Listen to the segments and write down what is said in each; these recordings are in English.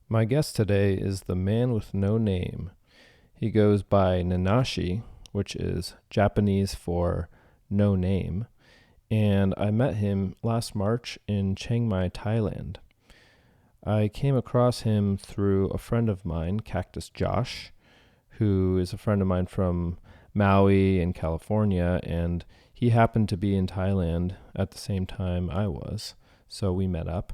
My guest today is the man with no name. He goes by Nanashi, which is Japanese for no name, and I met him last March in Chiang Mai, Thailand. I came across him through a friend of mine, Cactus Josh, who is a friend of mine from Maui in California, and he happened to be in Thailand at the same time I was, so we met up.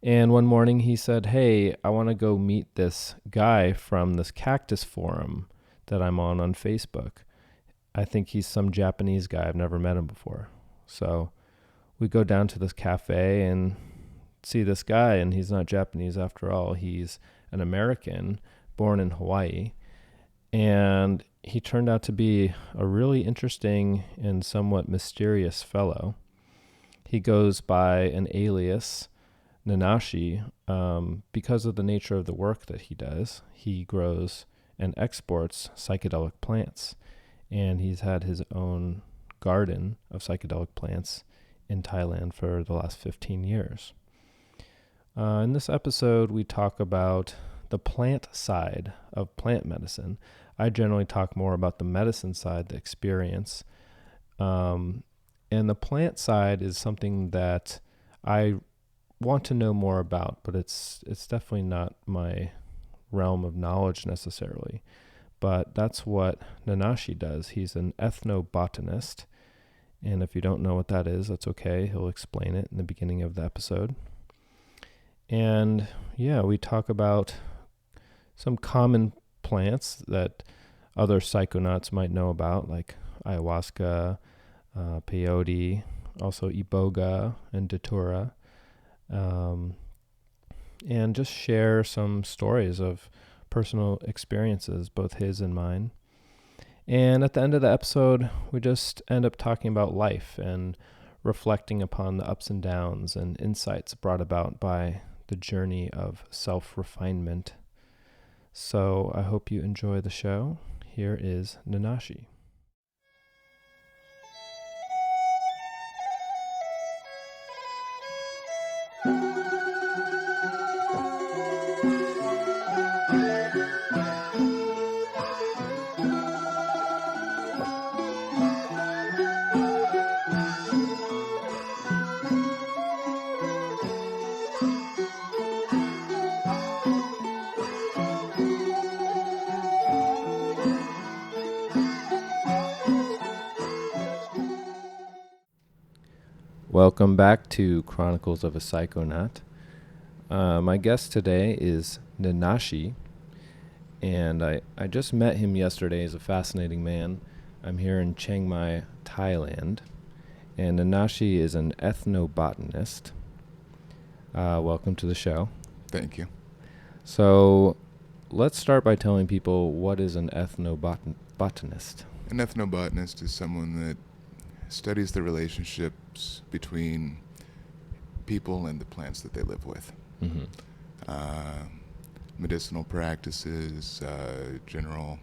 And one morning he said, "Hey, I want to go meet this guy from this cactus forum that I'm on Facebook. I think he's some Japanese guy. I've never met him before." So we go down to this cafe and see this guy, and he's not Japanese after all. He's an American born in Hawaii. And he turned out to be a really interesting and somewhat mysterious fellow. He goes by an alias, Nanashi, because of the nature of the work that he does. He grows and exports psychedelic plants, and he's had his own garden of psychedelic plants in Thailand for the last 15 years. In this episode, we talk about the plant side of plant medicine. I generally talk more about the medicine side, the experience. And the plant side is something that I want to know more about, but it's definitely not my realm of knowledge necessarily. But that's what Nanashi does. He's an ethnobotanist. And if you don't know what that is, that's okay. He'll explain it in the beginning of the episode. And yeah, we talk about some common plants that other psychonauts might know about, like ayahuasca, peyote, also iboga and datura. And just share some stories of personal experiences, both his and mine. And at the end of the episode, we just end up talking about life and reflecting upon the ups and downs and insights brought about by the journey of self-refinement. So I hope you enjoy the show. Here is Nanashi. Welcome back to Chronicles of a Psychonaut. My guest today is Nanashi, and I just met him yesterday. He's a fascinating man. I'm here in Chiang Mai, Thailand, and Nanashi is an ethnobotanist. Welcome to the show. Thank you. So let's start by telling people, what is an ethnobotanist? An ethnobotanist is someone that studies the relationships between people and the plants that they live with. Mm-hmm. Medicinal practices, general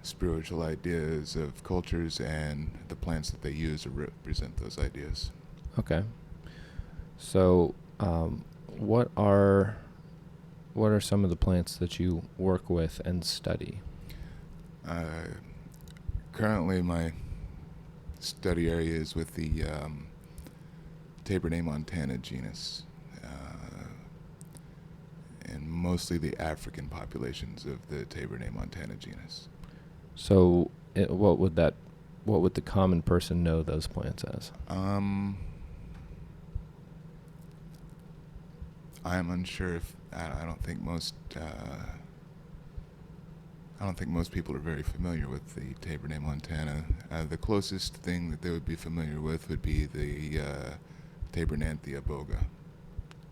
spiritual ideas of cultures, and the plants that they use to represent those ideas. Okay. So what are some of the plants that you work with and study? Currently, my study area is with the Tabernae montana genus, and mostly the African populations of the Tabernae montana genus. So what would the common person know those plants as? I'm unsure if I don't think most people are very familiar with the Tabernae montana. The closest thing that they would be familiar with would be the Tabernanthia iboga.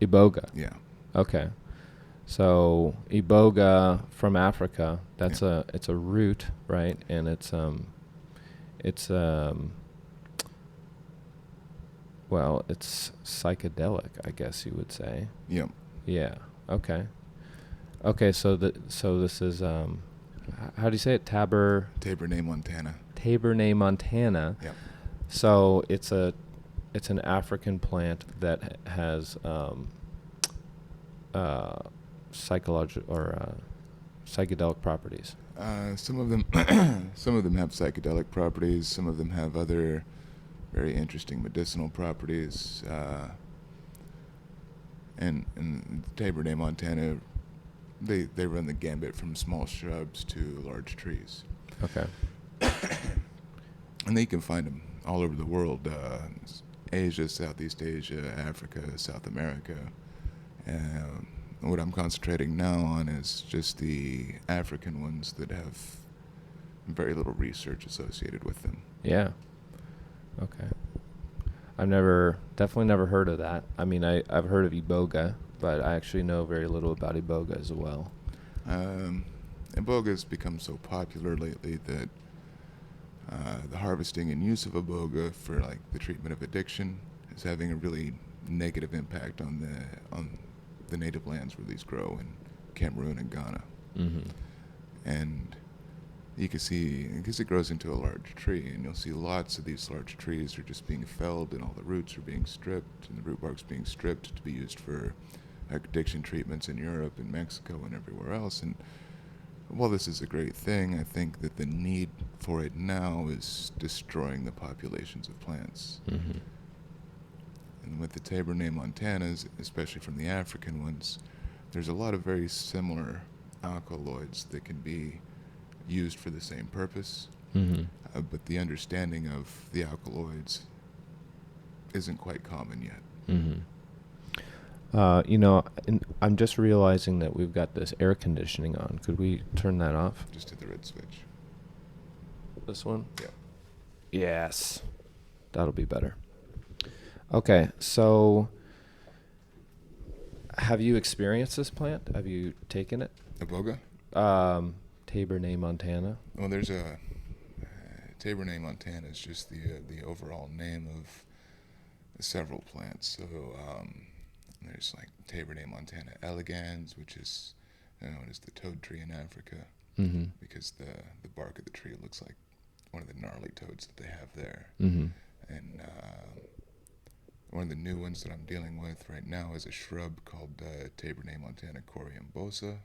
Iboga. Yeah. Okay. So iboga from Africa, it's a root, right? And it's psychedelic, I guess you would say. Yep. Yeah. Okay. So this is how do you say it? Tabernae montana. Tabernae montana. Yep. So it's an African plant that has psychological or psychedelic properties? Some of them, some of them have psychedelic properties. Some of them have other very interesting medicinal properties. And in Tabernet, Montana, they run the gambit from small shrubs to large trees. Okay. And they can find them all over the world. Asia, Southeast Asia, Africa, South America. What I'm concentrating now on is just the African ones that have very little research associated with them. Yeah. Okay. I've definitely never heard of that. I mean, I've heard of iboga, but I actually know very little about iboga as well. Iboga has become so popular lately that the harvesting and use of iboga for like the treatment of addiction is having a really negative impact on the native lands where these grow in Cameroon and Ghana. Mm-hmm. And you can see, because it grows into a large tree, and you'll see lots of these large trees are just being felled, and all the roots are being stripped, and the root bark's being stripped to be used for addiction treatments in Europe and Mexico and everywhere else. And while this is a great thing, I think that the need for it now is destroying the populations of plants. Mm-hmm. And with the Tabernet Montanas, especially from the African ones, there's a lot of very similar alkaloids that can be used for the same purpose. Mm-hmm. But the understanding of the alkaloids isn't quite common yet. Mm-hmm. I'm just realizing that we've got this air conditioning on. Could we turn that off? Just hit the red switch. This one? Yeah. Yes. That'll be better. Okay, so have you experienced this plant? Have you taken it? Iboga? Tabernet Montana. Well, there's a Tabernet Montana is just the overall name of several plants. So there's like Tabernet Montana elegans, which is known as the toad tree in Africa, Mm-hmm. because the bark of the tree looks like one of the gnarly toads that they have there. Mm-hmm. And one of the new ones that I'm dealing with right now is a shrub called Tabernet Montana coriambosa,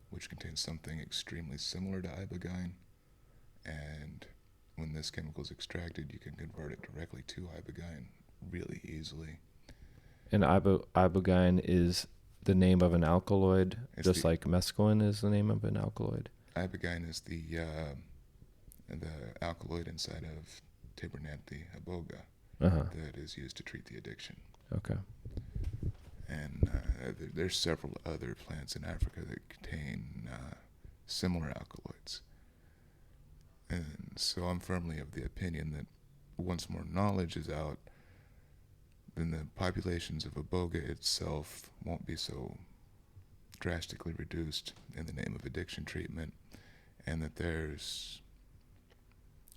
which contains something extremely similar to ibogaine. And when this chemical is extracted, you can convert it directly to ibogaine really easily. And ibogaine is the name of an alkaloid, just like mescaline is the name of an alkaloid. Ibogaine is the alkaloid inside of Tabernet iboga that is used to treat the addiction. Okay. And there's several other plants in Africa that contain similar alkaloids. And so I'm firmly of the opinion that once more knowledge is out, then the populations of iboga itself won't be so drastically reduced in the name of addiction treatment, and that there's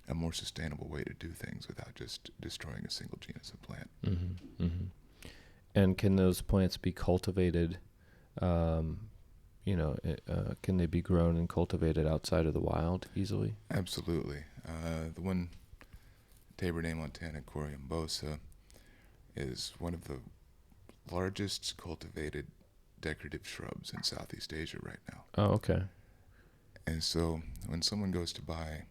a more sustainable way to do things without just destroying a single genus of plant. Mm-hmm. Mm-hmm. And can those plants be cultivated? Can they be grown and cultivated outside of the wild easily? Absolutely. The one, Tabernet Montana coriambosa, is one of the largest cultivated decorative shrubs in Southeast Asia right now. Oh, okay. And so when someone goes to buy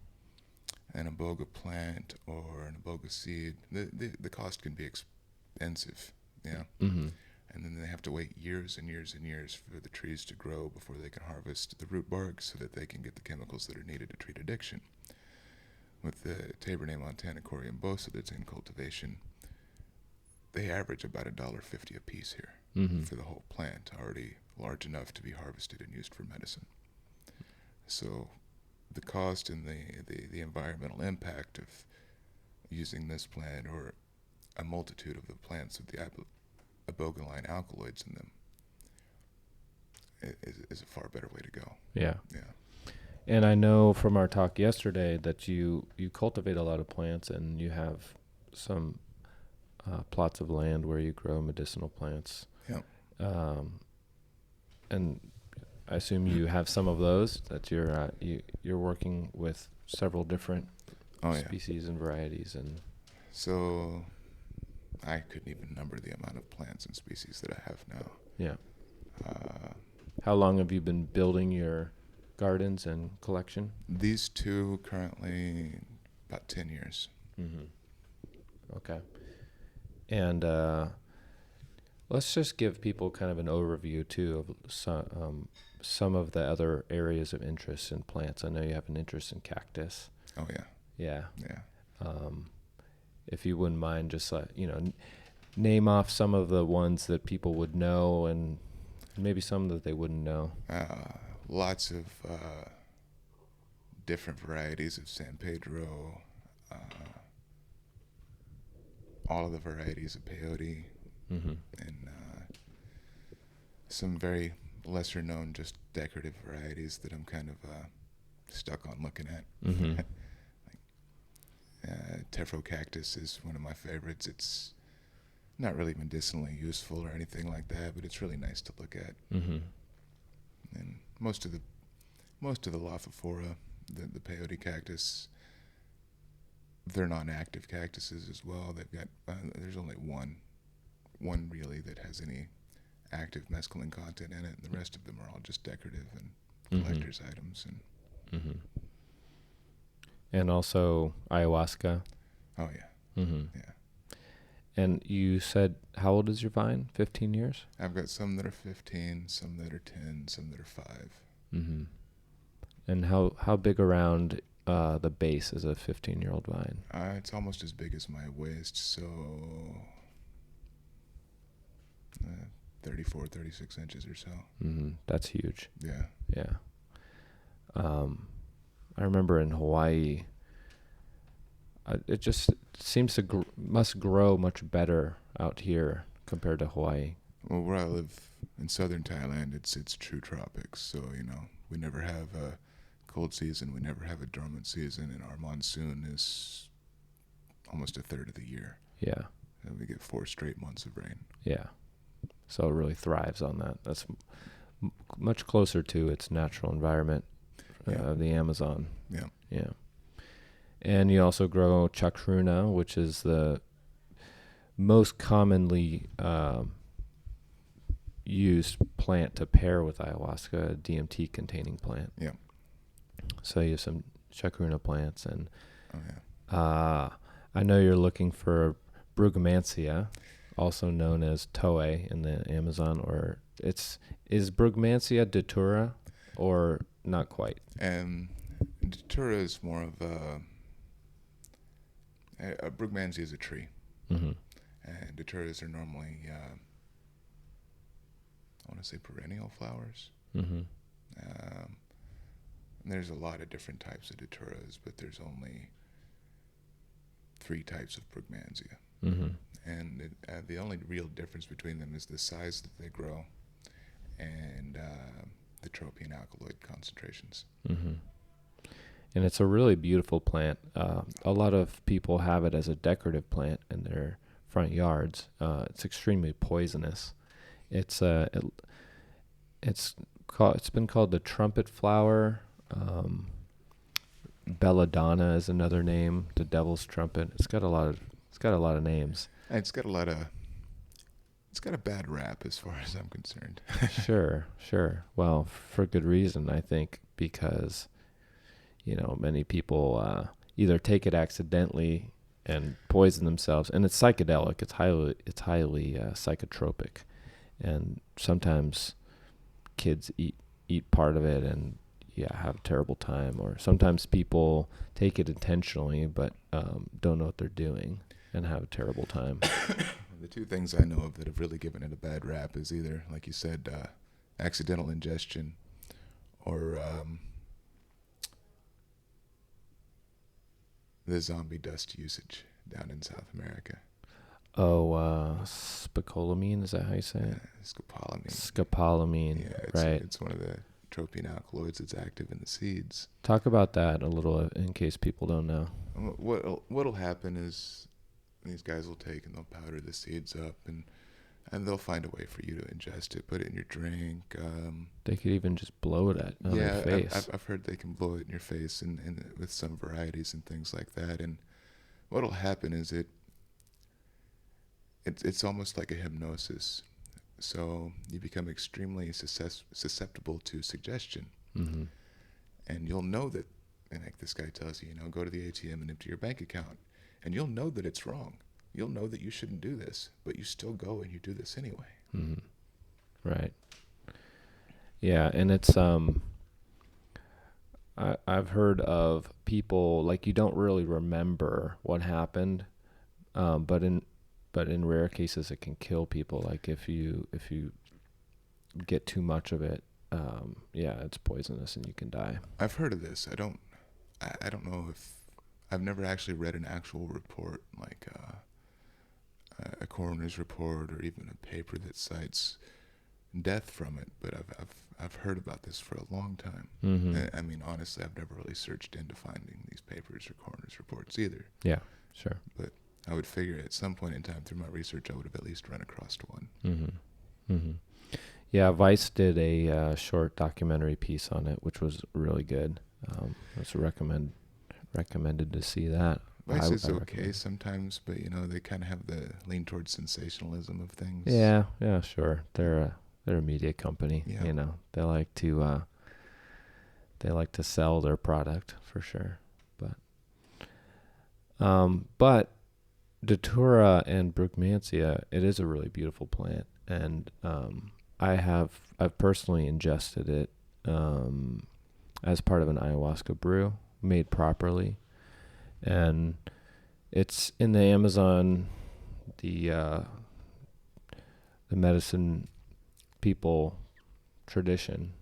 an iboga plant or an iboga seed, the cost can be expensive, Mm-hmm. And then they have to wait years and years and years for the trees to grow before they can harvest the root bark so that they can get the chemicals that are needed to treat addiction. With the Tabernet Montana coriambosa that's in cultivation, they average about $1.50 a piece here for the whole plant, already large enough to be harvested and used for medicine. So the cost and the environmental impact of using this plant, or a multitude of the plants with the ibogaline alkaloids in them, is a far better way to go. Yeah. Yeah. And I know from our talk yesterday that you cultivate a lot of plants, and you have some plots of land where you grow medicinal plants. Yeah. And I assume you have some of those that you're working with several different species and varieties. And so I couldn't even number the amount of plants and species that I have now. Yeah. How long have you been building your gardens and collection? These two currently about 10 years. Mm-hmm. Okay. And let's just give people kind of an overview too of some of the other areas of interest in plants. I know you have an interest in cactus. Oh yeah. Yeah. Yeah. If you wouldn't mind, just name off some of the ones that people would know and maybe some that they wouldn't know. Lots of different varieties of San Pedro, all of the varieties of peyote, Mm-hmm. and some very lesser known, just decorative varieties that I'm kind of stuck on looking at. Mm-hmm. Tefro cactus is one of my favorites. It's not really medicinally useful or anything like that, but it's really nice to look at. Mm-hmm. And most of the Lophophora, the peyote cactus, they're non-active cactuses as well. They've got there's only one really that has any active mescaline content in it, and the rest of them are all just decorative and collector's items. And and also ayahuasca. oh yeah. Yeah. And you said, how old is your vine? 15 years? I've got some that are 15, some that are 10, some that are 5. Mm-hmm. And how big around the base is a 15-year-old vine? It's almost as big as my waist, so 34, 36 inches or so. Mm-hmm. That's huge. Yeah. Yeah. I remember in Hawaii, it just seems to must grow much better out here compared to Hawaii. Well, where I live in southern Thailand, it's true tropics. So, we never have a cold season. We never have a dormant season. And our monsoon is almost a third of the year. Yeah. And we get 4 straight months of rain. Yeah. So it really thrives on that. That's much closer to its natural environment, the Amazon. Yeah. Yeah. And you also grow chacruna, which is the most commonly used plant to pair with ayahuasca, a DMT-containing plant. Yeah. So you have some chacruna plants, and Oh yeah. I know you're looking for Brugmansia, also known as Toei in the Amazon, or is Brugmansia Datura, or not quite? Datura is more of a Brugmansia is a tree, Mm-hmm. and Daturas are normally I want to say perennial flowers. Mm-hmm. There's a lot of different types of Daturas, but there's only 3 types of Brugmansia. Mm-hmm. And the only real difference between them is the size that they grow and the tropium alkaloid concentrations. Mm-hmm. And it's a really beautiful plant. A lot of people have it as a decorative plant in their front yards. It's extremely poisonous. It's been called the trumpet flower. Belladonna is another name. The devil's trumpet. It's got a lot of names. And it's got a bad rap as far as I'm concerned. Sure. Well, for good reason, I think, because many people either take it accidentally and poison themselves, and it's psychedelic. It's highly psychotropic, and sometimes kids eat part of it and have a terrible time, or sometimes people take it intentionally but don't know what they're doing and have a terrible time. The 2 things I know of that have really given it a bad rap is either, like you said, accidental ingestion, or the zombie dust usage down in South America. Oh, scopolamine, is that how you say it? Scopolamine. Scopolamine, right. It's one of the tropium alkaloids that's active in the seeds. Talk about that a little in case people don't know. What'll happen is these guys will take and they'll powder the seeds up, and they'll find a way for you to ingest it, put it in your drink. They could even just blow it on your face. I've heard they can blow it in your face and with some varieties and things like that. And what'll happen is it's almost like a hypnosis. So you become extremely susceptible to suggestion. Mm-hmm. And you'll know that, and like this guy tells you, go to the ATM and empty your bank account. And you'll know that it's wrong. You'll know that you shouldn't do this, but you still go and you do this anyway. Mm-hmm. Right. Yeah, and it's I've heard of people like you don't really remember what happened, but in rare cases it can kill people. Like if you get too much of it, yeah, it's poisonous and you can die. I've heard of this. I don't know if I've never actually read an actual report like a coroner's report or even a paper that cites death from it, but I've heard about this for a long time. Mm-hmm. I mean, honestly, I've never really searched into finding these papers or coroner's reports either. Yeah, sure. But I would figure at some point in time through my research, I would have at least run across one. Mm-hmm. Mm-hmm. Yeah, Vice did a short documentary piece on it, which was really good. It's recommended to see that. Vice is okay sometimes, but they kind of have the lean towards sensationalism of things. Yeah, sure. They're a media company. Yeah. They like to sell their product for sure. But Datura and Brugmansia, it is a really beautiful plant, and I've personally ingested it as part of an ayahuasca brew made properly, and it's in the Amazon. The medicine people tradition,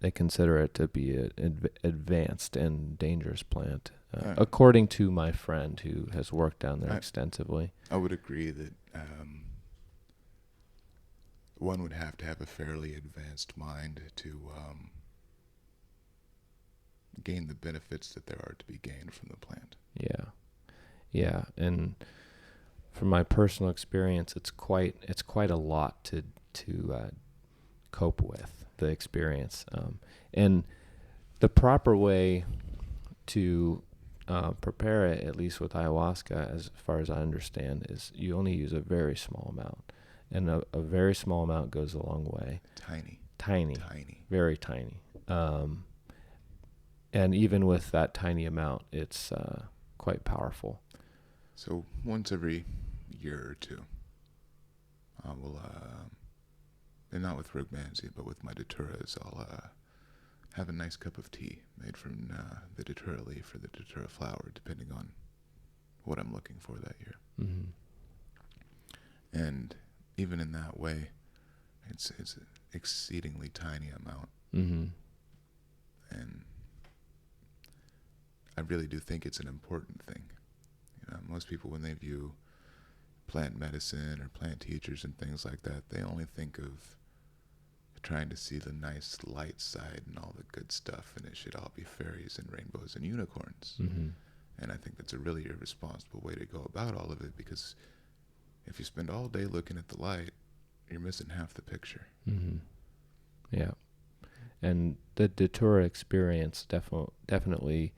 they consider it to be an advanced and dangerous plant, according to my friend who has worked down there extensively. I would agree that one would have to have a fairly advanced mind to gain the benefits that there are to be gained from the plant. Yeah, and from my personal experience, it's quite a lot to cope with the experience, and the proper way to prepare it, at least with ayahuasca, as far as I understand, is you only use a very small amount, and a very small amount goes a long way. Tiny, very tiny, and even with that tiny amount, it's quite powerful. So once every year or two, I will, and not with Brugmansia, but with my Daturas, I'll have a nice cup of tea made from the Datura leaf or the Datura flower, depending on what I'm looking for that year. Mm-hmm. And even in that way, it's an exceedingly tiny amount. Mm-hmm. And I really do think it's an important thing. Most people, when they view plant medicine or plant teachers and things like that, they only think of trying to see the nice light side and all the good stuff, and it should all be fairies and rainbows and unicorns. Mm-hmm. And I think that's a really irresponsible way to go about all of it, because if you spend all day looking at the light, you're missing half the picture. Mm-hmm. Yeah. And the Datura experience definitely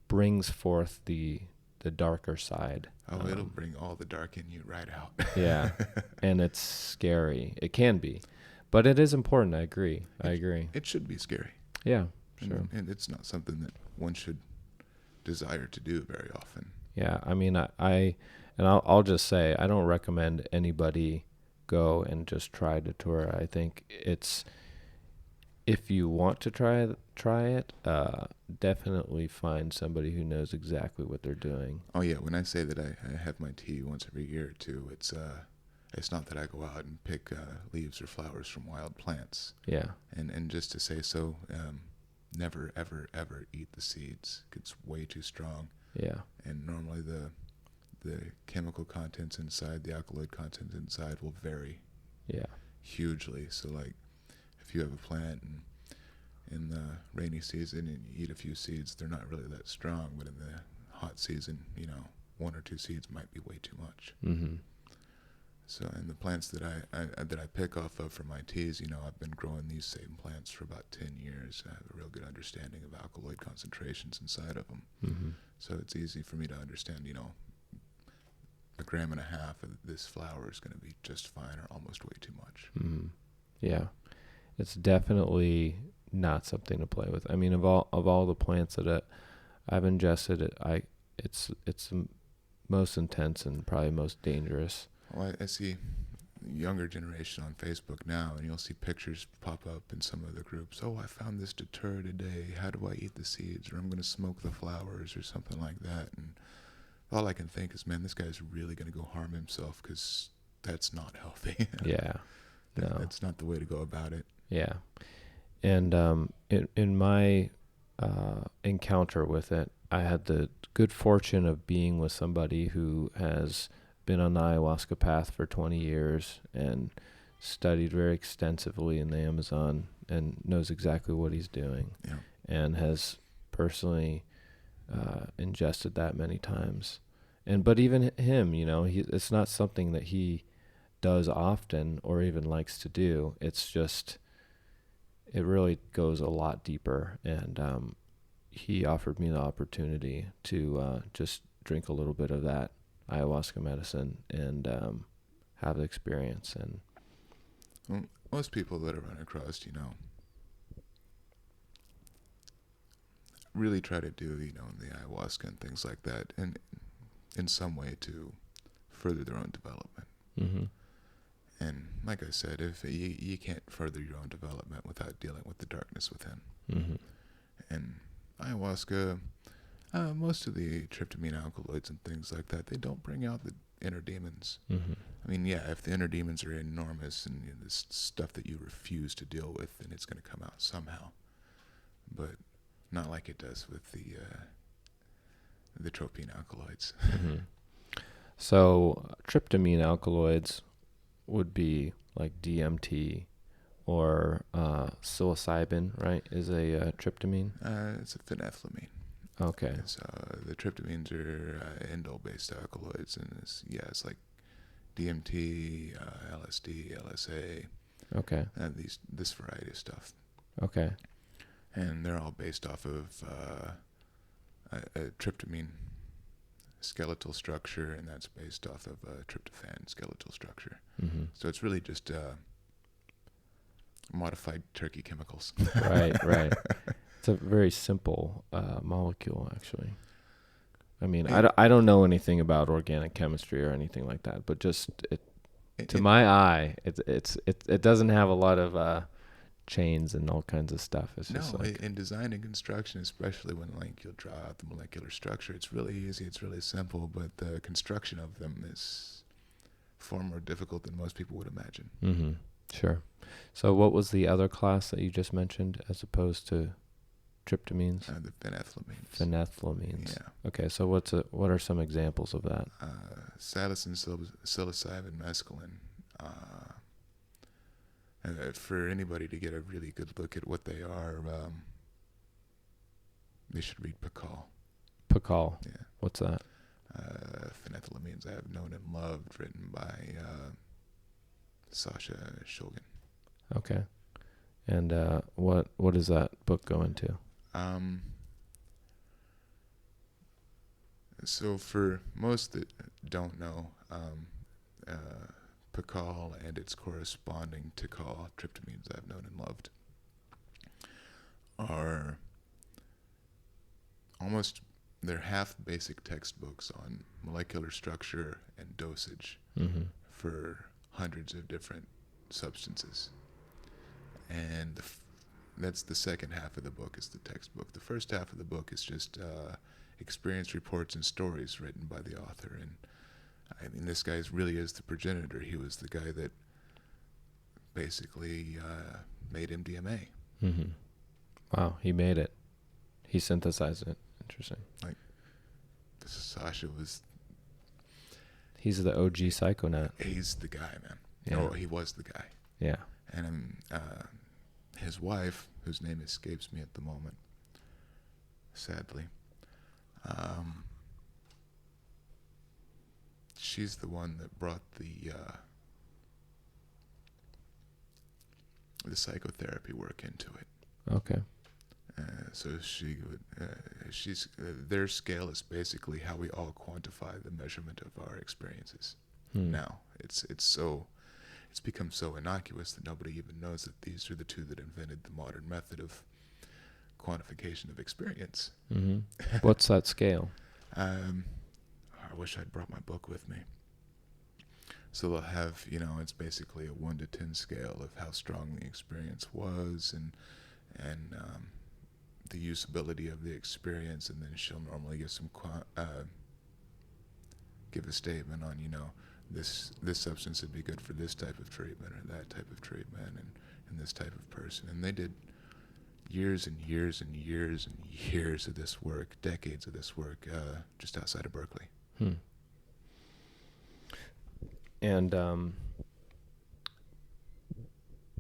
brings forth the darker side. Oh, it'll bring all the dark in you right out. Yeah. And it's scary. It can be. But it is important. I agree. It should be scary. Yeah, sure. And it's not something that one should desire to do very often. Yeah, I mean, I'll just say, I don't recommend anybody go and just try Datura. I think it's, if you want to try it, definitely find somebody who knows exactly what they're doing. Oh yeah, when I say that I have my tea once every year or two, it's not that I go out and pick leaves or flowers from wild plants. Yeah. And just to say so, never ever ever eat the seeds. It's way too strong. Yeah. And normally the chemical contents inside, the alkaloid content inside will vary. Yeah. Hugely. So like, if you have a plant and in the rainy season and you eat a few seeds, they're not really that strong, but in the hot season, one or two seeds might be way too much. Mm-hmm. So, and the plants that I pick off of for my teas, I've been growing these same plants for about 10 years. I have a real good understanding of alkaloid concentrations inside of them. Mm-hmm. So it's easy for me to understand, a gram and a half of this flower is going to be just fine or almost way too much. Yeah, it's definitely not something to play with. I mean, of all the plants that I've ingested, it's the most intense and probably most dangerous. Well, I see younger generation on Facebook now, and you'll see pictures pop up in some of the groups. Oh, I found this Datura today. How do I eat the seeds? Or I'm going to smoke the flowers or something like that. And all I can think is, man, this guy's really going to go harm himself, because that's not healthy. Yeah. No. That's not the way to go about it. Yeah. And in my encounter with it, I had the good fortune of being with somebody who has been on the ayahuasca path for 20 years and studied very extensively in the Amazon and knows exactly what he's doing, and has personally ingested that many times. But even him, it's not something that he does often or even likes to do. It's just, it really goes a lot deeper. And he offered me the opportunity to just drink a little bit of that ayahuasca medicine and have the experience. And well, most people that I run across, really try to do, the ayahuasca and things like that, and in some way to further their own development. Mm-hmm. And like I said, if you can't further your own development without dealing with the darkness within. Mm-hmm. And ayahuasca, most of the tryptamine alkaloids and things like that, they don't bring out the inner demons. Mm-hmm. I mean, yeah, if the inner demons are enormous and this stuff that you refuse to deal with, then it's going to come out somehow. But not like it does with the tropine alkaloids. Mm-hmm. So tryptamine alkaloids would be like DMT or psilocybin, right? Is a tryptamine? It's a phenethylamine. Okay. So the tryptamines are indole-based alkaloids, and it's like DMT, LSD, LSA. Okay. This variety of stuff. Okay. And they're all based off of a tryptamine skeletal structure, and that's based off of a tryptophan skeletal structure. Mm-hmm. So it's really just modified turkey chemicals. Right. It's a very simple molecule, actually. I mean, I don't know anything about organic chemistry or anything like that, but just to my eye, it doesn't have a lot of chains and all kinds of stuff. It's just in design and construction, especially when you'll draw out the molecular structure, it's really easy, it's really simple, but the construction of them is far more difficult than most people would imagine. Mm-hmm. Sure. So what was the other class that you just mentioned as opposed to tryptamines? The phenethylamines. Phenethylamines. Yeah. Okay, so what are some examples of that? Psilocybin, mescaline. For anybody to get a really good look at what they are, they should read Pakal. Pakal. Yeah. What's that? Phenethylamines I Have Known and Loved, written by Sasha Shulgin. Okay. And what does that book go into? So for most that don't know, Pakal and its corresponding Tikal, tryptamines I've Known and Loved, are they're half basic textbooks on molecular structure and dosage for hundreds of different substances. And that's the second half of the book, is the textbook. The first half of the book is just experience reports and stories written by the author. And I mean, this guy really is the progenitor. He was the guy that basically made MDMA. Mm-hmm. Wow, he made it. He synthesized it. Interesting. Sasha was... He's the OG Psychonaut. He's the guy, man. Yeah. Oh, he was the guy. Yeah. And his wife, whose name escapes me at the moment, sadly, she's the one that brought the psychotherapy work into it. Okay. So she would, their scale is basically how we all quantify the measurement of our experiences. Now it's become so innocuous that nobody even knows that these are the two that invented the modern method of quantification of experience. What's that scale? I wish I'd brought my book with me. So they'll have, it's basically a 1 to 10 scale of how strong the experience was, and the usability of the experience, and then she'll normally give a statement on, this substance would be good for this type of treatment or that type of treatment, and this type of person. And they did years and years and years and years of this work, decades of this work, just outside of Berkeley. And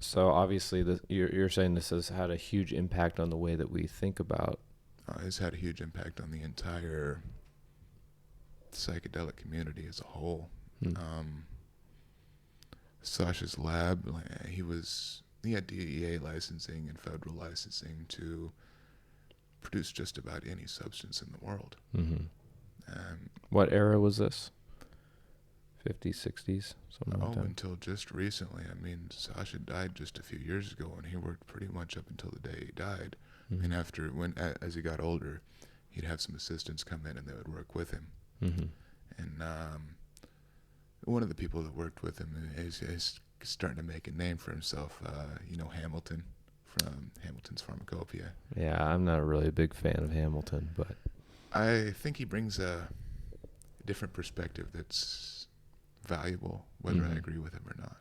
so obviously you're saying this has had a huge impact on the way that we think about. It's had a huge impact on the entire psychedelic community as a whole. Sasha's lab, he had DEA licensing and federal licensing to produce just about any substance in the world. What era was this? 50s, 60s, something like that? Until just recently. I mean, Sasha died just a few years ago, and he worked pretty much up until the day he died. And as he got older, he'd have some assistants come in and they would work with him. And one of the people that worked with him is starting to make a name for himself. Hamilton from Hamilton's Pharmacopoeia. Yeah, I'm not really a big fan of Hamilton, but I think he brings a different perspective that's valuable, whether I agree with him or not.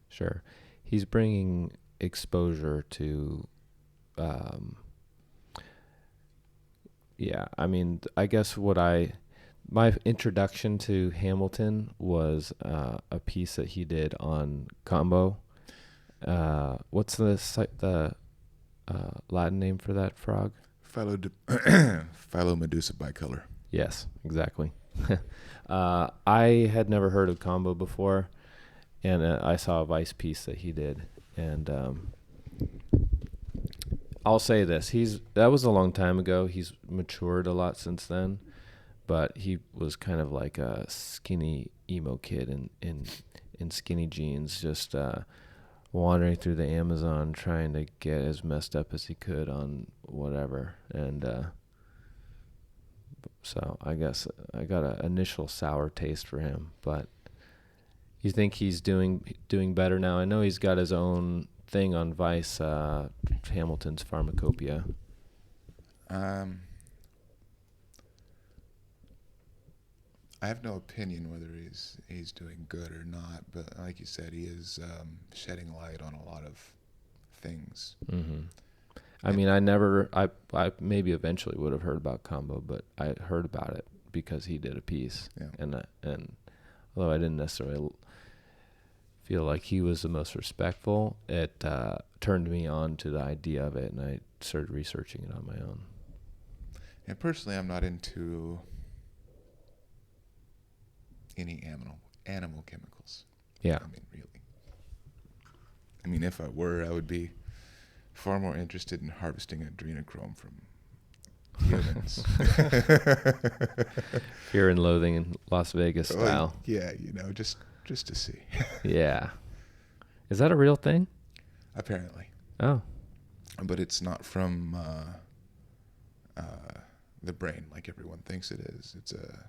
Sure. He's bringing exposure to, I guess my introduction to Hamilton was a piece that he did on combo. What's the Latin name for that frog? Philomedusa bicolor. Yes, exactly. I had never heard of combo before, and I saw a Vice piece that he did, and I'll say this: that was a long time ago. He's matured a lot since then, but he was kind of like a skinny emo kid in skinny jeans, just wandering through the Amazon trying to get as messed up as he could on whatever, and so I guess I got an initial sour taste for him. But you think he's doing better now? I know he's got his own thing on Vice, Hamilton's Pharmacopoeia. I have no opinion whether he's doing good or not, but like you said, he is shedding light on a lot of things. I mean, I maybe eventually would have heard about combo, but I heard about it because he did a piece, and although I didn't necessarily feel like he was the most respectful, it turned me on to the idea of it, and I started researching it on my own. And personally, I'm not into any animal chemicals. Yeah. I mean, really. I mean, if I were, I would be far more interested in harvesting adrenochrome from humans. Fear and Loathing in Las Vegas style. Yeah, just to see. Yeah. Is that a real thing? Apparently. Oh. But it's not from the brain like everyone thinks it is. It's a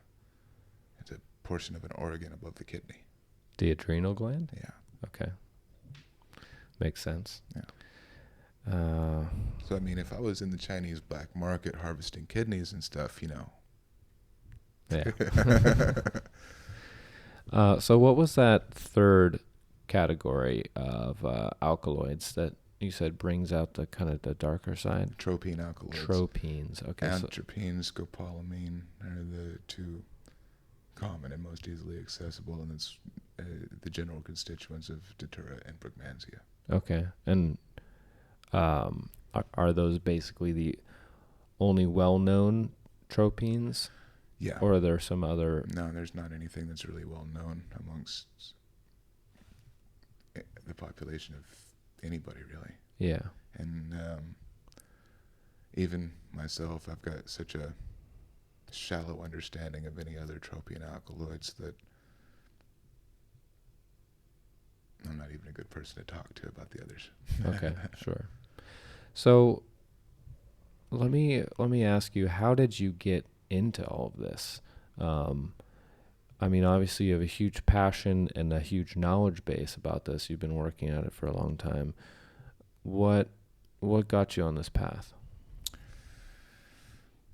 portion of an organ above the kidney. The adrenal gland? Yeah. Okay. Makes sense. Yeah. So, I mean, if I was in the Chinese black market harvesting kidneys and stuff, Yeah. So what was that third category of alkaloids that you said brings out the kind of the darker side? Tropine alkaloids. Tropines. Okay. Atropine, scopolamine are the two common and most easily accessible, and it's the general constituents of Datura and Brugmansia. Okay. And are those basically the only well-known tropines? Yeah. Or are there some other? No, there's not anything that's really well known amongst the population of anybody, really. Yeah. And even myself, I've got such a shallow understanding of any other tropian alkaloids that I'm not even a good person to talk to about the others. Okay, sure. So let me ask you, how did you get into all of this? I mean, obviously you have a huge passion and a huge knowledge base about this. You've been working at it for a long time. What got you on this path?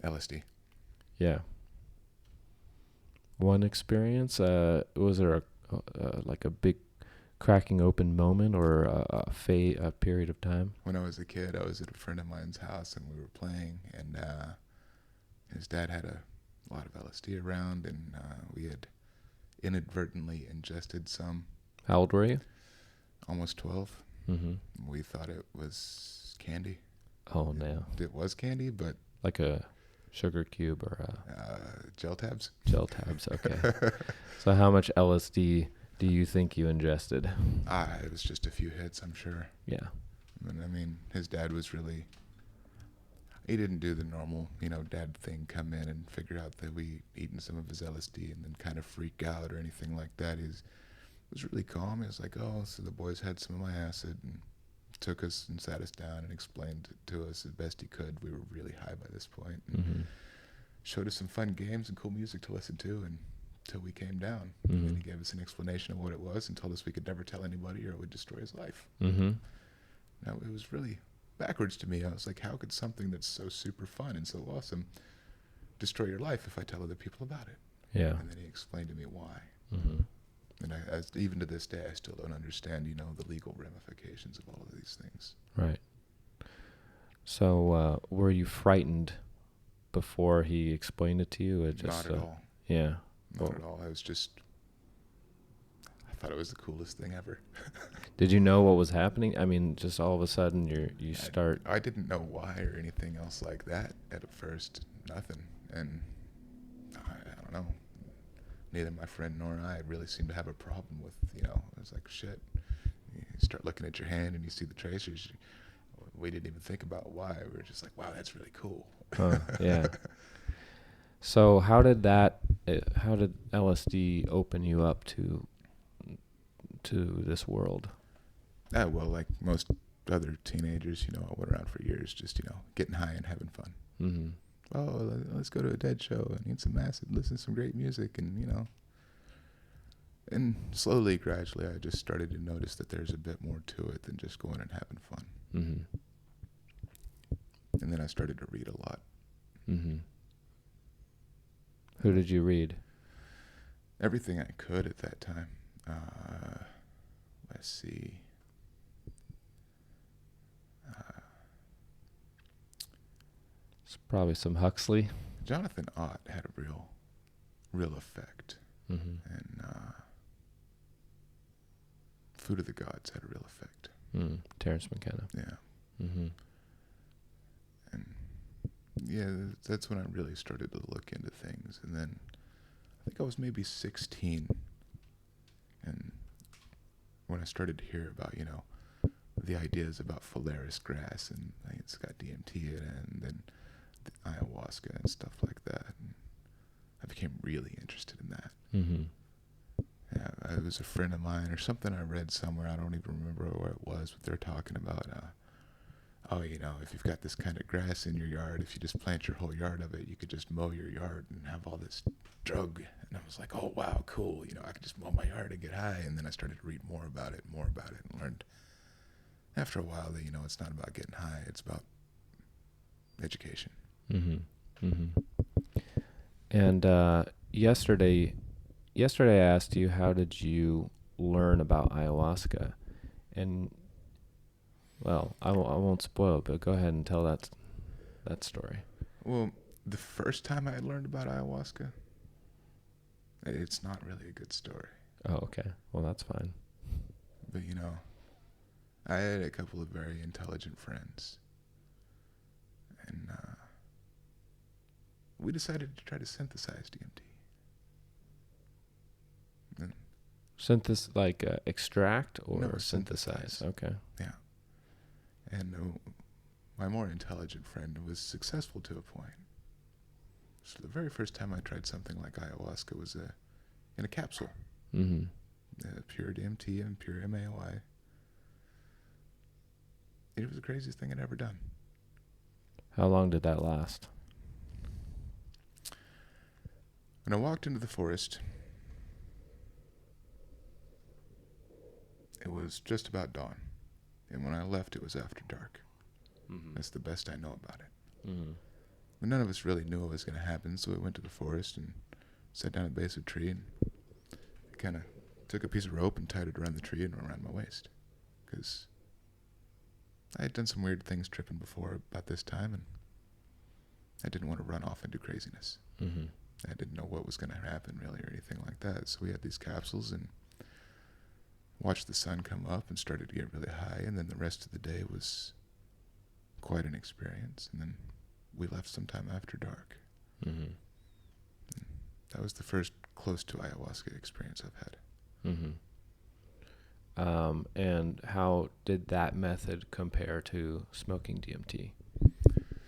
LSD. Yeah. One experience, was there like a big cracking open moment or a period of time? When I was a kid, I was at a friend of mine's house and we were playing, and his dad had a lot of LSD around, and we had inadvertently ingested some. How old were you? Almost 12. Mm-hmm. We thought it was candy. Oh, no. It was candy, but Like a sugar cube or gel tabs. gel tabs. Okay. So how much LSD do you think you ingested? It was just a few hits, I'm sure. Yeah. But, I mean, his dad was really... He didn't do the normal, dad thing, come in and figure out that we eaten some of his LSD and then kind of freak out or anything like that. He was really calm. He was like, oh, so the boys had some of my acid, and took us and sat us down and explained to us as best he could. We were really high by this point. And Mm-hmm. showed us some fun games and cool music to listen to until we came down. Mm-hmm. And he gave us an explanation of what it was and told us we could never tell anybody or it would destroy his life. Mm-hmm. Now, it was really backwards to me. I was like, how could something that's so super fun and so awesome destroy your life if I tell other people about it? Yeah. And then he explained to me why. Mm-hmm. And even to this day, I still don't understand, the legal ramifications of all of these things. Right. So were you frightened before he explained it to you? Or just, Not at all. Yeah. Not at all. I thought it was the coolest thing ever. Did you know what was happening? I mean, just all of a sudden you start... I didn't know why or anything else like that at first. Nothing. And I don't know. Neither my friend nor I really seemed to have a problem with, it was like, shit. You start looking at your hand and you see the tracers. We didn't even think about why. We were just like, wow, that's really cool. Yeah. So how did LSD open you up to this world? Well, like most other teenagers, I went around for years just, getting high and having fun. Mm-hmm. Oh, let's go to a Dead show and eat some acid, listen to some great music, and, And slowly, gradually, I just started to notice that there's a bit more to it than just going and having fun. Mm-hmm. And then I started to read a lot. Mm-hmm. Who did you read? Everything I could at that time. Let's see. It's probably some Huxley. Jonathan Ott had a real effect. Mm-hmm. And Food of the Gods had a real effect. Terrence McKenna. Yeah. Mm-hmm. And yeah, that's when I really started to look into things. And then I think I was maybe 16. And when I started to hear about, the ideas about Phalaris grass, and it's got DMT in it, and then the ayahuasca and stuff like that. And I became really interested in that. Mm-hmm. Yeah, it was a friend of mine or something I read somewhere. I don't even remember where it was, but they're talking about, if you've got this kind of grass in your yard, if you just plant your whole yard of it, you could just mow your yard and have all this drug. And I was like, oh, wow, cool. I could just mow my yard and get high. And then I started to read more about it, and learned after a while that, it's not about getting high. It's about education. Mm-hmm. Mm-hmm. And yesterday I asked you, how did you learn about ayahuasca? And, well, I won't spoil it, but go ahead and tell that story. Well, the first time I learned about ayahuasca, it's not really a good story. Oh, okay. Well, that's fine. But, I had a couple of very intelligent friends. And we decided to try to synthesize DMT. Extract or No, synthesize? synthesize. Okay. Yeah. And my more intelligent friend was successful to a point. So the very first time I tried something like ayahuasca was in a capsule. Mm-hmm. Pure DMT and pure MAOI. It was the craziest thing I'd ever done. How long did that last? When I walked into the forest, it was just about dawn. And when I left, it was after dark. Mm-hmm. That's the best I know about it. Mm-hmm. But none of us really knew what was going to happen, so we went to the forest and sat down at the base of a tree and kind of took a piece of rope and tied it around the tree and around my waist. Because I had done some weird things tripping before about this time, and I didn't want to run off into craziness. Mm-hmm. I didn't know what was going to happen really or anything like that. So we had these capsules and watched the sun come up and started to get really high, and then the rest of the day was quite an experience. And then we left sometime after dark. Mm-hmm. That was the first close to ayahuasca experience I've had. Mm-hmm. And how did that method compare to smoking DMT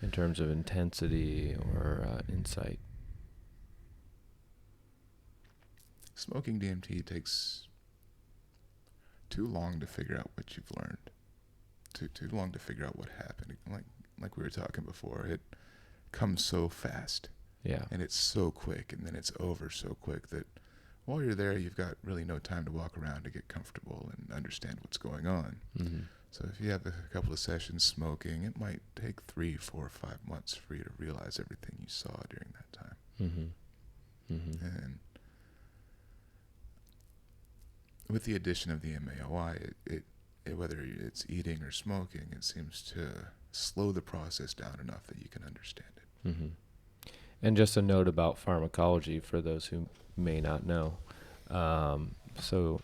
in terms of intensity or insight? Smoking DMT takes too long to figure out what you've learned. Too long to figure out what happened. Like we were talking before, it comes so fast. Yeah. And it's so quick, and then it's over so quick that while you're there, you've got really no time to walk around to get comfortable and understand what's going on. Mm-hmm. So if you have a couple of sessions smoking, it might take 3, 4, 5 months for you to realize everything you saw during that time. Mm-hmm. Mm-hmm. And with the addition of the MAOI, it whether it's eating or smoking, it seems to slow the process down enough that you can understand it. Mm-hmm. And just a note about pharmacology for those who may not know. So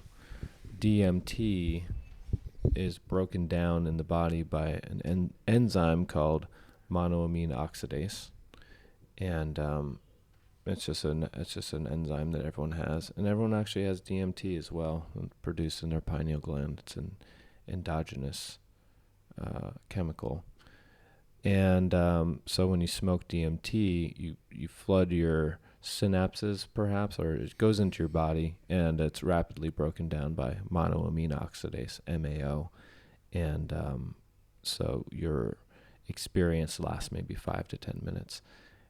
DMT is broken down in the body by an enzyme called monoamine oxidase, and it's just an enzyme that everyone has, and everyone actually has DMT as well, produced in their pineal gland. It's an endogenous chemical. And so when you smoke DMT, you flood your synapses, perhaps, or it goes into your body, and it's rapidly broken down by monoamine oxidase, MAO. And so your experience lasts maybe 5 to 10 minutes.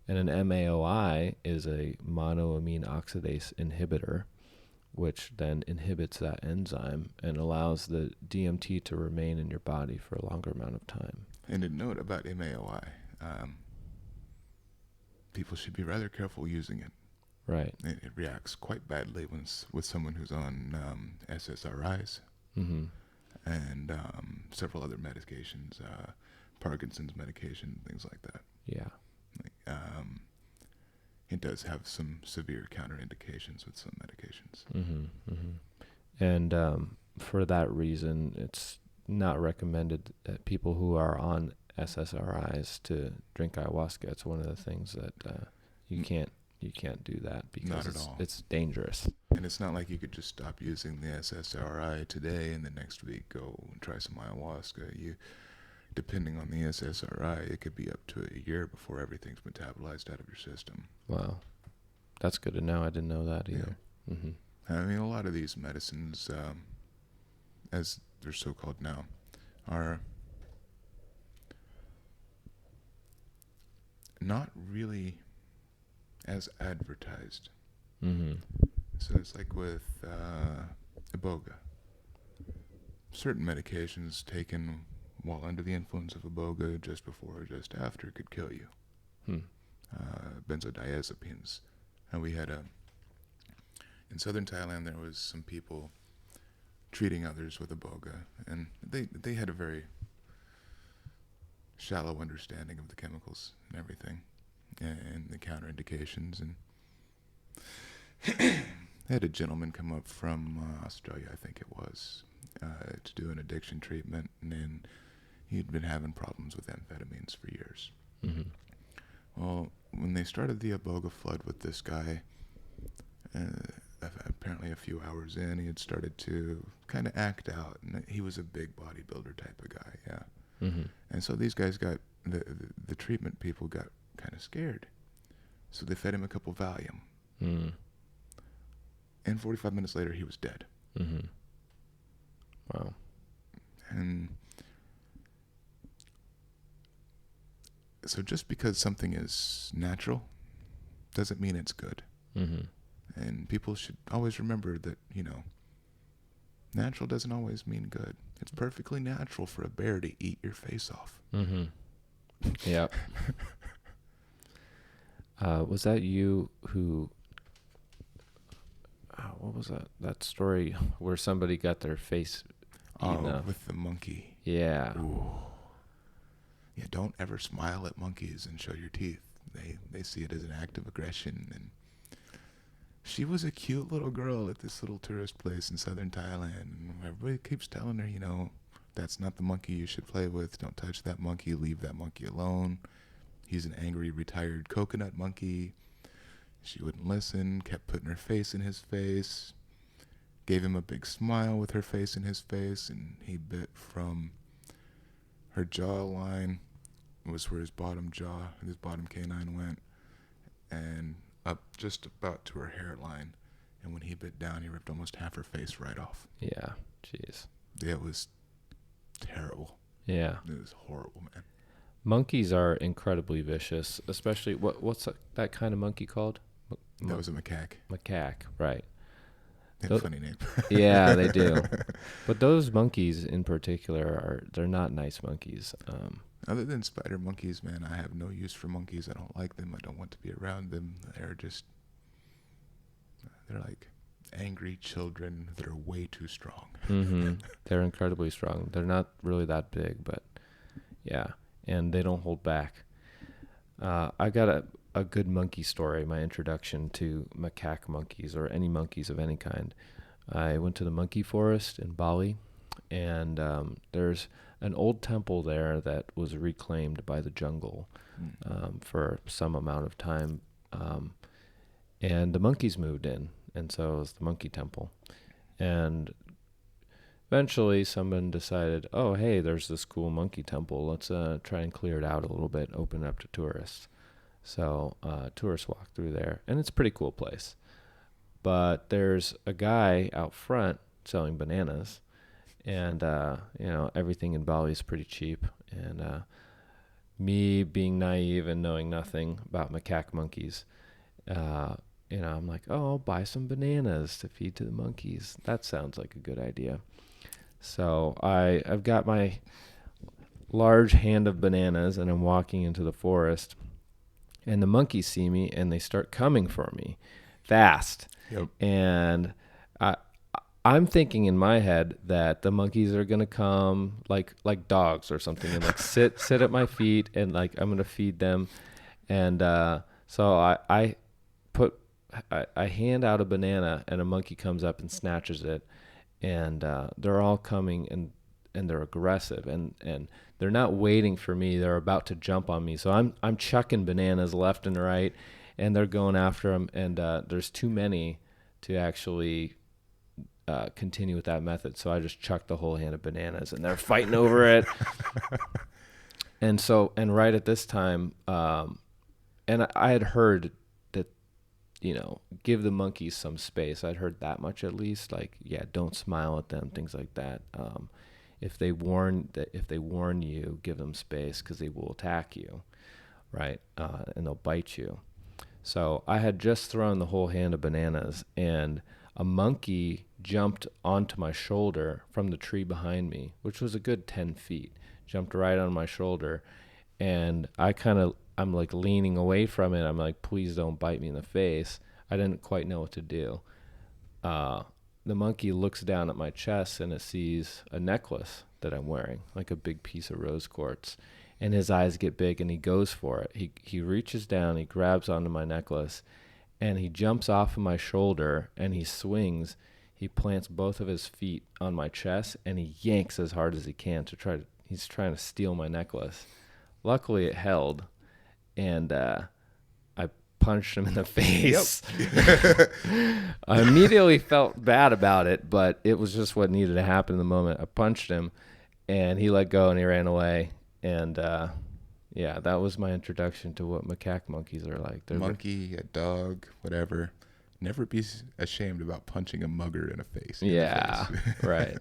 And an MAOI is a monoamine oxidase inhibitor, which then inhibits that enzyme and allows the DMT to remain in your body for a longer amount of time. And a note about MAOI, people should be rather careful using it. Right. It reacts quite badly with someone who's on SSRIs Mm-hmm. and several other medications, Parkinson's medication, things like that. Yeah. It does have some severe counterindications with some medications. Mm-hmm. Mm-hmm. And for that reason, it's not recommended that people who are on SSRIs to drink ayahuasca. It's one of the things that you can't do that because Not at all. It's dangerous. And it's not like you could just stop using the SSRI today and the next week go and try some ayahuasca. Depending on the SSRI, it could be up to a year before everything's metabolized out of your system. Wow. That's good to know. I didn't know that either. Yeah. Mm-hmm. I mean, a lot of these medicines, as they're so-called now, are not really as advertised. Mm-hmm. So it's like with iboga. Certain medications taken while under the influence of iboga, just before or just after, could kill you. Benzodiazepines. And we had in southern Thailand, there was some people treating others with iboga, and they had a very shallow understanding of the chemicals and everything, and the counterindications. And they had a gentleman come up from Australia, I think it was, to do an addiction treatment, and then he'd been having problems with amphetamines for years. Mm-hmm. Well, when they started the iboga flood with this guy, apparently a few hours in, he had started to kind of act out, and he was a big bodybuilder type of guy, yeah. Mm-hmm. And so these guys got, the treatment people got kind of scared. So they fed him a couple Valium. Mm. And 45 minutes later, he was dead. Mm-hmm. Wow. And so just because something is natural doesn't mean it's good. Mm-hmm. And people should always remember that, natural doesn't always mean good. It's perfectly natural for a bear to eat your face off. Mm-hmm. Yep. Was that you who... what was that story where somebody got their face eaten off? With the monkey. Yeah. Ooh. Yeah, don't ever smile at monkeys and show your teeth. They see it as an act of aggression. And she was a cute little girl at this little tourist place in southern Thailand. And everybody keeps telling her, that's not the monkey you should play with. Don't touch that monkey. Leave that monkey alone. He's an angry, retired coconut monkey. She wouldn't listen, kept putting her face in his face, gave him a big smile with her face in his face, and he bit from her jawline, was where his bottom canine went, and up just about to her hairline. And when he bit down, he ripped almost half her face right off. Yeah. Jeez. It was terrible. Yeah. It was horrible, man. Monkeys are incredibly vicious, especially what's that kind of monkey called? That was a macaque. Macaque, right. They have a funny name. Yeah, they do. But those monkeys in particular they're not nice monkeys. Other than spider monkeys, man, I have no use for monkeys. I don't like them. I don't want to be around them. They're like angry children that are way too strong. Mm-hmm. They're incredibly strong. They're not really that big, but yeah, and they don't hold back. I got a good monkey story, my introduction to macaque monkeys or any monkeys of any kind. I went to the monkey forest in Bali, and there's an old temple there that was reclaimed by the jungle for some amount of time. And the monkeys moved in, and so it was the monkey temple. And eventually someone decided, oh, hey, there's this cool monkey temple. Let's try and clear it out a little bit, open it up to tourists. So tourists walk through there, and it's a pretty cool place. But there's a guy out front selling bananas, and everything in Bali is pretty cheap. And me being naive and knowing nothing about macaque monkeys, I'm like, oh, I'll buy some bananas to feed to the monkeys. That sounds like a good idea. So I've got my large hand of bananas, and I'm walking into the forest. And the monkeys see me, and they start coming for me fast. Yep. And I'm thinking in my head that the monkeys are going to come like dogs or something and like sit at my feet, and like I'm going to feed them. And so I hand out a banana, and a monkey comes up and snatches it. And they're all coming, and they're aggressive, and they're not waiting for me. They're about to jump on me. So I'm chucking bananas left and right, and they're going after them. And there's too many to actually continue with that method. So I just chucked the whole hand of bananas, and they're fighting over it. And right at this time, and I had heard that, give the monkeys some space. I'd heard that much at least. Like, yeah, don't smile at them, things like that. If they warn you, give them space, because they will attack you, right? And they'll bite you. So I had just thrown the whole hand of bananas, and a monkey jumped onto my shoulder from the tree behind me, which was a good 10 feet. Jumped right on my shoulder, and I'm like leaning away from it. I'm like, please don't bite me in the face. I didn't quite know what to do. The monkey looks down at my chest, and it sees a necklace that I'm wearing, like a big piece of rose quartz. And his eyes get big, and he goes for it. He reaches down, he grabs onto my necklace, and he jumps off of my shoulder, and he swings. He plants both of his feet on my chest, and he yanks as hard as he can he's trying to steal my necklace. Luckily, it held, and I punched him in the face. Yep. I immediately felt bad about it, but it was just what needed to happen in the moment. I punched him, and he let go and he ran away. And yeah, that was my introduction to what macaque monkeys are like. They're Monkey, a dog, whatever. Never be ashamed about punching a mugger in the face. Yeah, right.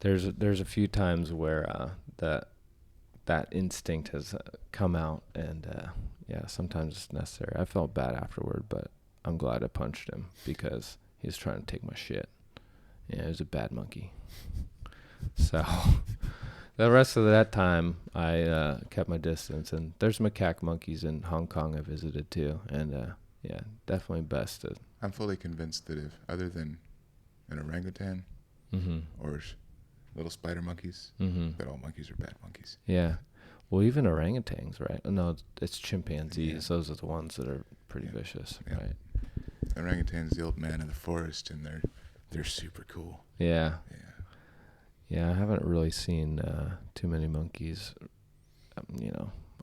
There's a few times where that instinct has come out, and yeah, sometimes it's necessary. I felt bad afterward, but I'm glad I punched him because he was trying to take my shit. Yeah, he was a bad monkey. So the rest of that time, I kept my distance. And there's macaque monkeys in Hong Kong I visited too, and yeah, definitely best to. I'm fully convinced that if, other than an orangutan Mm-hmm. or little spider monkeys, Mm-hmm. that all monkeys are bad monkeys. Yeah. Well, even orangutans, right? No, it's chimpanzees. Yeah. Those are the ones that are pretty vicious, Yeah. right? Orangutan's the old man of the forest, and they're super cool. Yeah. Yeah. Yeah, I haven't really seen too many monkeys,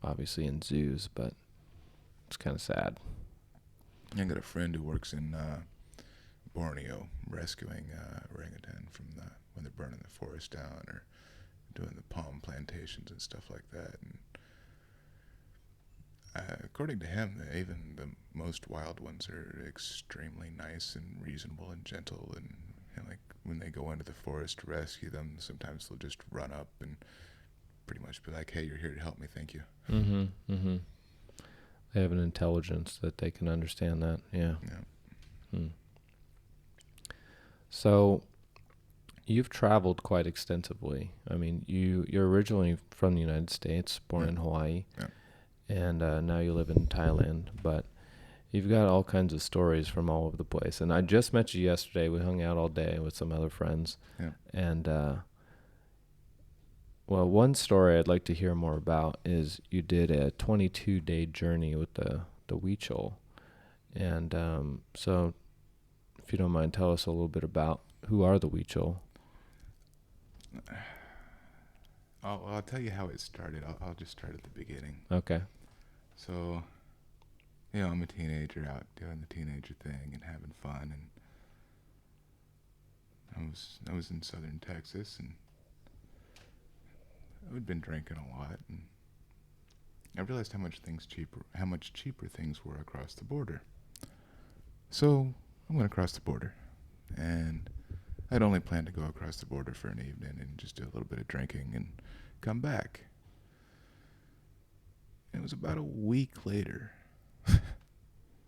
obviously in zoos, but it's kind of sad. I got a friend who works in Borneo rescuing orangutan from when they're burning the forest down or doing the palm plantations and stuff like that. And according to him, even the most wild ones are extremely nice and reasonable and gentle. And like when they go into the forest to rescue them, sometimes they'll just run up and pretty much be like, "Hey, you're here to help me. Thank you." Mm-hmm. Mm-hmm. They have an intelligence that they can understand that. Yeah. Yeah. Hmm. So you've traveled quite extensively. I mean, you're originally from the United States, born in Hawaii, and now you live in Thailand. But you've got all kinds of stories from all over the place. And I just met you yesterday. We hung out all day with some other friends. Yeah. And well, one story I'd like to hear more about is you did a 22-day journey with the Huichol. And so if you don't mind, tell us a little bit about who are the Huichol. I'll tell you how it started. I'll just start at the beginning. Okay. So, I'm a teenager out doing the teenager thing and having fun, and I was in southern Texas, and I'd been drinking a lot, and I realized how much cheaper things were across the border. So I went across the border, and I'd only planned to go across the border for an evening and just do a little bit of drinking and come back. And it was about a week later.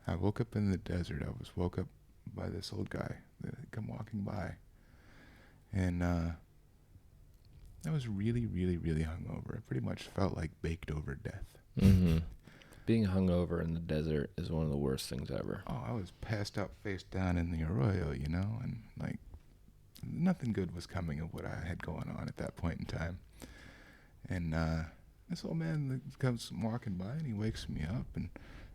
I woke up in the desert. I was woke up by this old guy that had come walking by. And I was really, really, really hungover. I pretty much felt like baked over death. Mm-hmm. Being hungover in the desert is one of the worst things ever. Oh, I was passed out face down in the arroyo, and like nothing good was coming of what I had going on at that point in time. And this old man comes walking by, and he wakes me up and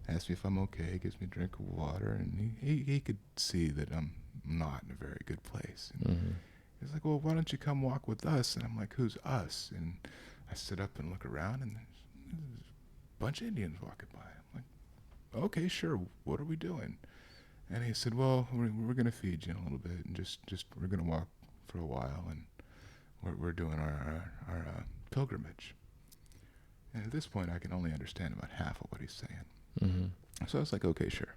asks me if I'm okay, gives me a drink of water, and he could see that I'm not in a very good place. And Mm-hmm. he's like, "Well, why don't you come walk with us?" And I'm like, "Who's us?" And I sit up and look around, and there's a bunch of Indians walking by. I'm like, "Okay, sure. What are we doing?" And he said, "Well, we're going to feed you in a little bit, and just we're going to walk for a while, and we're doing our pilgrimage." And at this point, I can only understand about half of what he's saying. Mm-hmm. So I was like, "Okay, sure.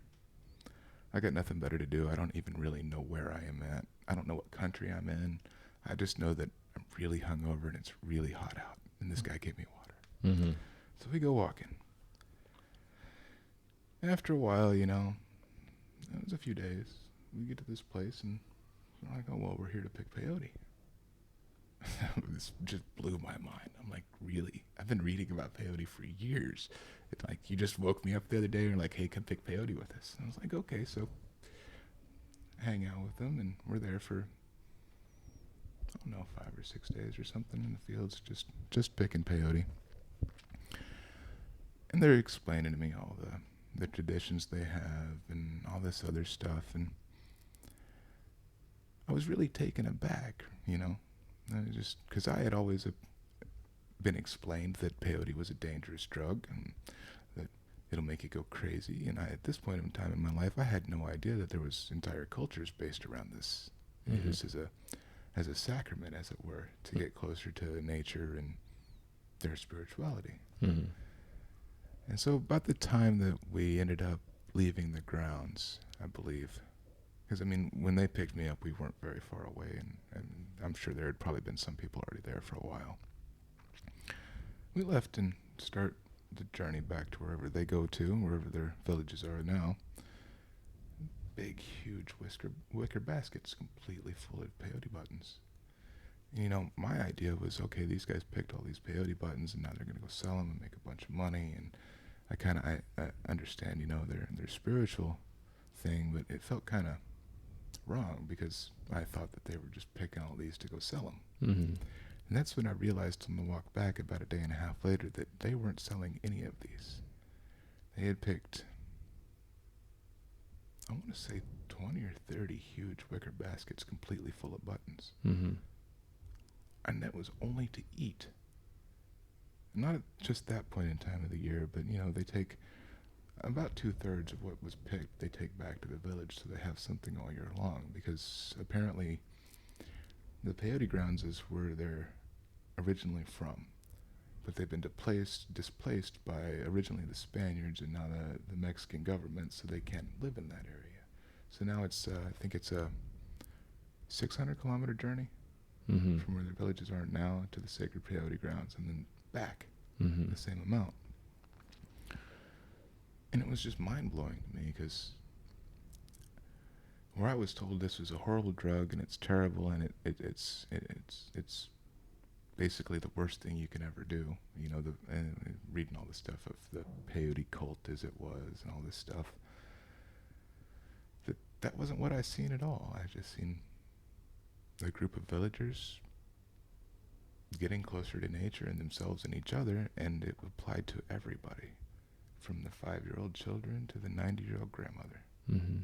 I got nothing better to do. I don't even really know where I am at. I don't know what country I'm in. I just know that I'm really hungover and it's really hot out. And this guy gave me water." Mm-hmm. So we go walking. And after a while, it was a few days. We get to this place and we're like, "Oh, well, we're here to pick peyote." This just blew my mind. I'm like, "Really? I've been reading about peyote for years. It's like, you just woke me up the other day and you're like, 'Hey, come pick peyote with us.'" And I was like, "Okay." So hang out with them, and we're there for, I don't know, 5 or 6 days or something in the fields, just picking peyote. And they're explaining to me all the traditions they have and all this other stuff, and I was really taken aback, just because I had always been explained that peyote was a dangerous drug and that it'll make you go crazy. And at this point in time in my life, I had no idea that there was entire cultures based around this. Mm-hmm. This is as a sacrament, as it were, to get closer to nature and their spirituality. Mm-hmm. And so about the time that we ended up leaving the grounds, I believe, because, I mean, when they picked me up, we weren't very far away, and I'm sure there had probably been some people already there for a while. We left and start the journey back to wherever they go to, wherever their villages are now. Big, huge wicker baskets completely full of peyote buttons. You know, my idea was, okay, these guys picked all these peyote buttons, and now they're going to go sell them and make a bunch of money, and I understand, you know, their spiritual thing, but it felt kind of wrong because I thought that they were just picking all these to go sell them. Mm-hmm. And that's when I realized on the walk back about a day and a half later that they weren't selling any of these. They had picked, I want to say 20 or 30 huge wicker baskets completely full of buttons. Mm-hmm. And that was only to eat. Not at just that point in time of the year, but, you know, they take about 2/3 of what was picked, they take back to the village so they have something all year long, because apparently the peyote grounds is where they're originally from, but they've been displaced by originally the Spaniards and now the Mexican government, so they can't live in that area. So now it's, I think it's a 600-kilometer journey Mm-hmm. from where their villages are now to the sacred peyote grounds, and then back Mm-hmm. the same amount. And it was just mind-blowing to me, because where I was told this was a horrible drug and it's terrible and it's basically the worst thing you can ever do. You know, reading all the stuff of the peyote cult as it was and all this stuff. That wasn't what I seen at all. I just seen a group of villagers getting closer to nature and themselves and each other, and it applied to everybody, from the 5-year-old children to the 90-year-old grandmother. Mm-hmm.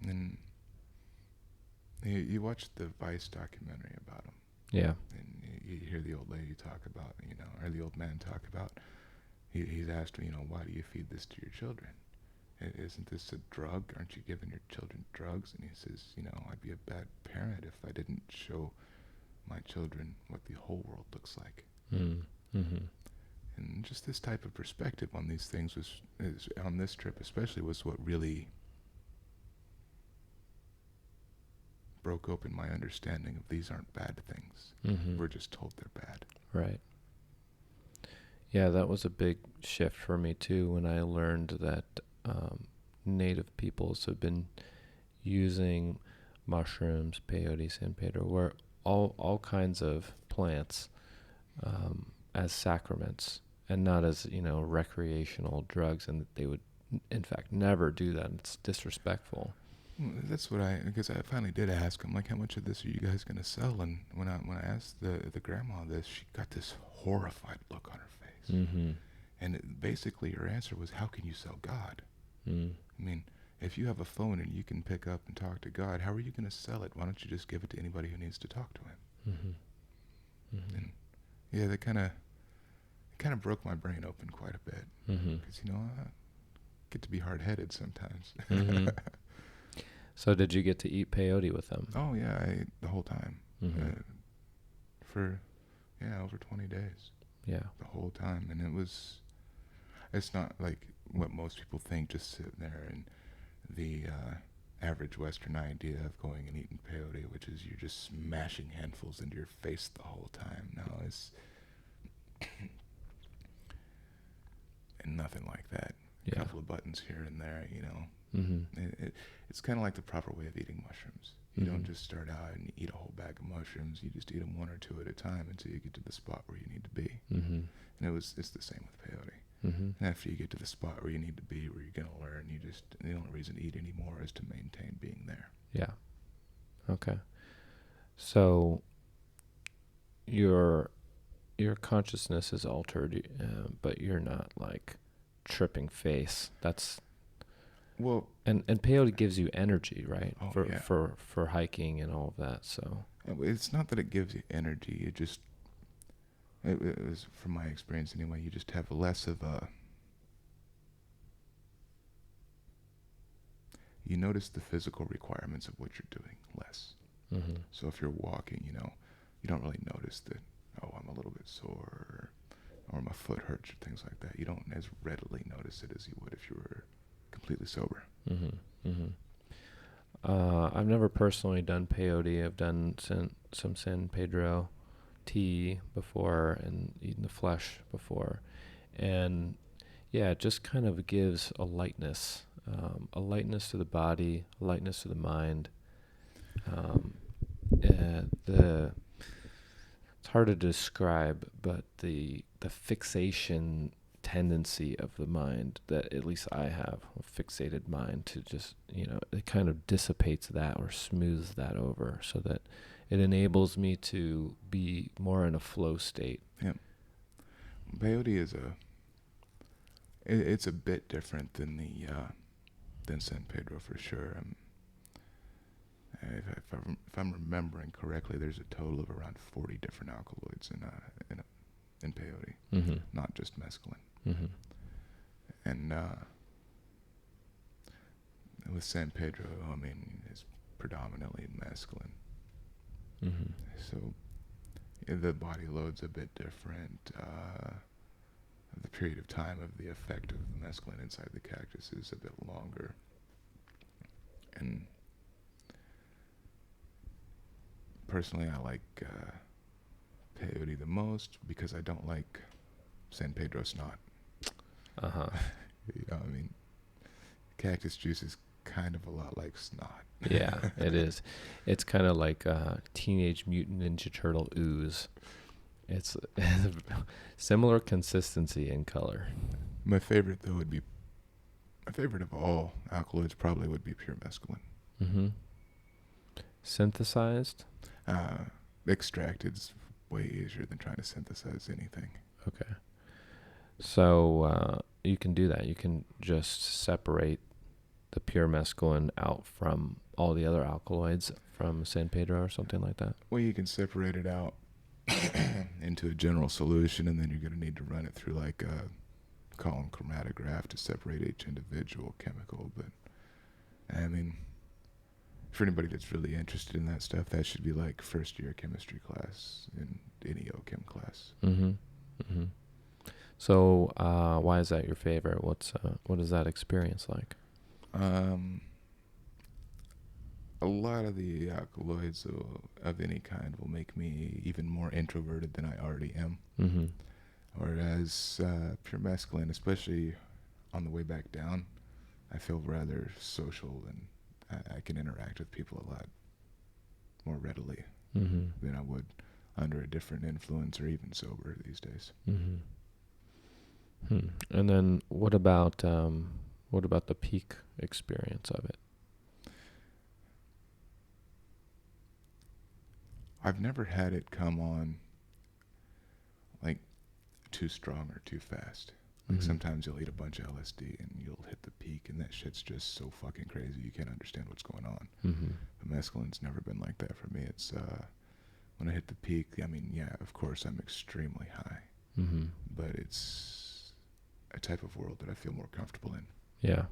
And you watch the Vice documentary about them. Yeah. And you hear the old lady talk about, you know, or the old man talk about, he's asked, you know, why do you feed this to your children? Isn't this a drug? Aren't you giving your children drugs? And he says, you know, I'd be a bad parent if I didn't show my children what the whole world looks like. Mm-hmm. And just this type of perspective on these things on this trip especially, was what really broke open my understanding of these aren't bad things. Mm-hmm. We're just told they're bad. Right. Yeah, that was a big shift for me too when I learned that native peoples have been using mushrooms, peyote, San Pedro, where all kinds of plants as sacraments and not as, you know, recreational drugs, and that they would in fact never do that. It's disrespectful. That's what because I finally did ask him, like, how much of this are you guys going to sell? And when I asked the grandma this, she got this horrified look on her face. Mm-hmm. And basically her answer was, how can you sell God? Mm. I mean, if you have a phone and you can pick up and talk to God, how are you going to sell it? Why don't you just give it to anybody who needs to talk to him? Mm-hmm. Mm-hmm. And yeah, that kind of broke my brain open quite a bit. Mm-hmm. Because, you know, I get to be hard-headed sometimes. Mm-hmm. So did you get to eat peyote with them? Oh, yeah, I ate the whole time. Mm-hmm. For, over 20 days. Yeah. The whole time. And it's not like what most people think, just sitting there and the average Western idea of going and eating peyote, which is you're just smashing handfuls into your face the whole time. No, it's and nothing like that. Yeah. A couple of buttons here and there, you know. Mm-hmm. It's kind of like the proper way of eating mushrooms. You Mm-hmm. don't just start out and eat a whole bag of mushrooms. You just eat them one or two at a time until you get to the spot where you need to be. Mm-hmm. And it's the same with peyote. Mm-hmm. And after you get to the spot where you need to be, where you're going to learn, the only reason to eat anymore is to maintain being there. Yeah. Okay. So your consciousness is altered, but you're not like tripping face. That's well, and peyote gives you energy, right? Oh, for yeah. for hiking and all of that. So it's not that it gives you energy. It was, from my experience anyway, you just have less of you notice the physical requirements of what you're doing less. Mm-hmm. So if you're walking, you don't really notice that, oh, I'm a little bit sore, or my foot hurts, or things like that. You don't as readily notice it as you would if you were completely sober. Mm-hmm. Mm-hmm. I've never personally done peyote. I've done some San Pedro tea before and eaten the flesh before. And yeah, it just kind of gives a lightness to the body, a lightness to the mind. The It's hard to describe, but the fixation tendency of the mind that at least I have, a fixated mind, to just, it kind of dissipates that or smooths that over so that it enables me to be more in a flow state. Yeah. Peyote is it's a bit different than than San Pedro for sure. If I'm remembering correctly, there's a total of around 40 different alkaloids in peyote, Mm-hmm. not just mescaline. Mm-hmm. And with San Pedro, it's predominantly mescaline. Mm-hmm. So the body load's a bit different. The period of time of the effect of mescaline inside the cactus is a bit longer. And personally, I like peyote the most because I don't like San Pedro snot. Uh-huh. Cactus juice is kind of a lot like snot. Yeah, it is. It's kind of like Teenage Mutant Ninja Turtle ooze. It's similar consistency and color. My favorite of all alkaloids probably would be pure mescaline. Mm-hmm. Synthesized? Extracted's way easier than trying to synthesize anything. Okay. So you can do that. You can just separate the pure mescaline out from all the other alkaloids from San Pedro or something like that. Well, you can separate it out into a general solution, and then you're going to need to run it through like a column chromatograph to separate each individual chemical. But for anybody that's really interested in that stuff, that should be like first year chemistry class in any chem class. Mm-hmm. Mm-hmm. So why is that your favorite? What is that experience like? A lot of the alkaloids of any kind will make me even more introverted than I already am. Mm-hmm. Whereas pure mescaline, especially on the way back down, I feel rather social, and I can interact with people a lot more readily Mm-hmm. than I would under a different influence or even sober these days. Mm-hmm. And then what about the peak experience of it? I've never had it come on like too strong or too fast. Like Mm-hmm. sometimes you'll eat a bunch of LSD and you'll hit the peak, and that shit's just so fucking crazy you can't understand what's going on. Mm-hmm. But mescaline's never been like that for me. It's when I hit the peak, of course I'm extremely high, Mm-hmm. but it's a type of world that I feel more comfortable in. Yeah.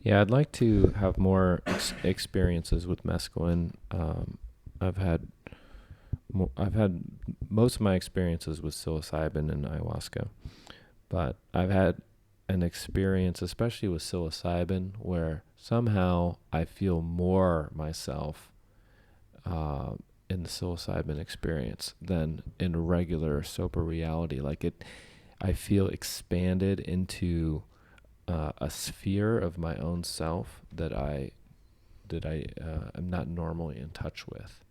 Yeah, I'd like to have more experiences with mescaline. I've had most of my experiences with psilocybin and ayahuasca, but I've had an experience, especially with psilocybin, where somehow I feel more myself in the psilocybin experience than in regular sober reality. I feel expanded into a sphere of my own self that I am not normally in touch with.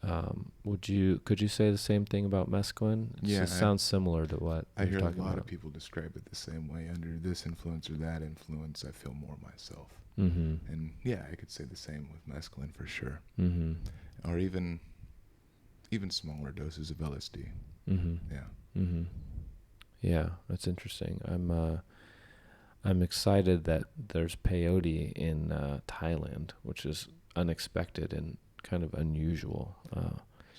Could you say the same thing about mescaline? It sounds similar to what I you're hear a talking lot about. of people describe it the same way. Under this influence or that influence, I feel more myself. Mm-hmm. And yeah, I could say the same with mescaline for sure. Mm-hmm. Or even smaller doses of LSD. Mm-hmm. Yeah. Mm-hmm. Yeah, that's interesting. I'm excited that there's peyote in Thailand, which is unexpected and kind of unusual.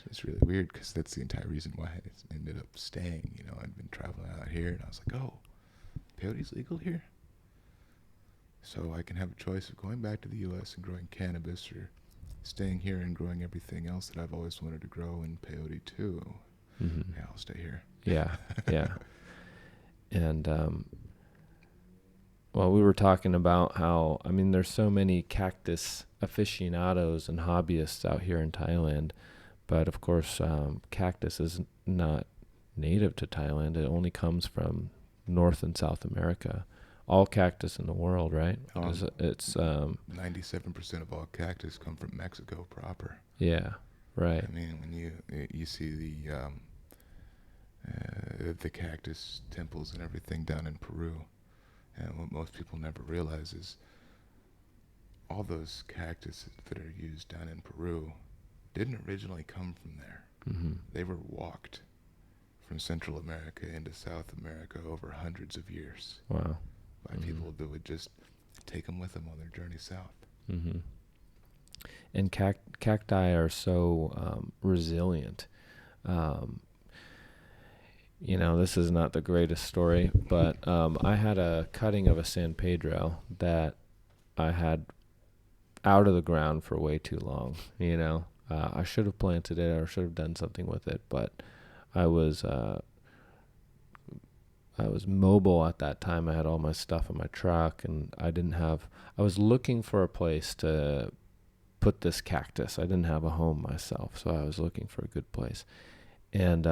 It's really weird because that's the entire reason why I ended up staying. I'd been traveling out here, and I was like, oh, peyote's legal here? So I can have a choice of going back to the U.S. and growing cannabis or staying here and growing everything else that I've always wanted to grow in peyote too. Mm-hmm. Yeah, I'll stay here. Yeah, yeah. And well, we were talking about how, I mean, there's so many cactus aficionados and hobbyists out here in Thailand, but of course, cactus is not native to Thailand. It only comes from North and South America. All cactus in the world, right? It's 97% of all cactus come from Mexico proper. Yeah, right. I mean, when you see the cactus temples and everything down in Peru, and what most people never realize is all those cactus that are used down in Peru didn't originally come from there. Mm-hmm. They were walked from Central America into South America over hundreds of years. Wow. By people that would just take them with them on their journey south. Mm-hmm. And cacti are so resilient. This is not the greatest story, but I had a cutting of a San Pedro that I had out of the ground for way too long. I should have planted it or should have done something with it, but I was mobile at that time. I had all my stuff in my truck, and I was looking for a place to put this cactus. I didn't have a home myself, so I was looking for a good place. And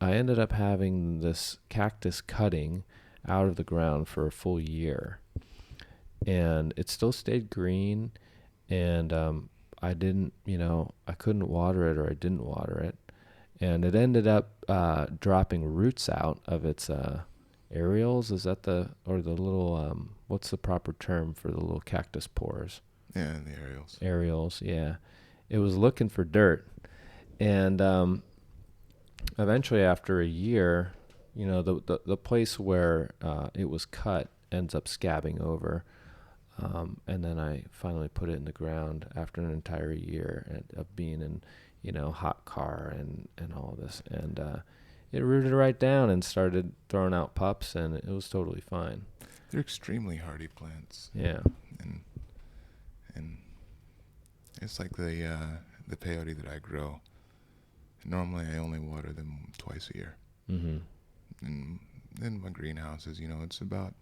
I ended up having this cactus cutting out of the ground for a full year. And it still stayed green, and I couldn't water it, or I didn't water it. And it ended up dropping roots out of its areoles. Is that the little, what's the proper term for the little cactus pores? Yeah, the areoles. Areoles, yeah. It was looking for dirt. And eventually, after a year, the place where it was cut ends up scabbing over. And then I finally put it in the ground after an entire year of being in, hot car and all this. And it rooted right down and started throwing out pups, and it was totally fine. They're extremely hardy plants. Yeah. And it's like the peyote that I grow. Normally, I only water them twice a year. Mm-hmm. And in my greenhouses, it's about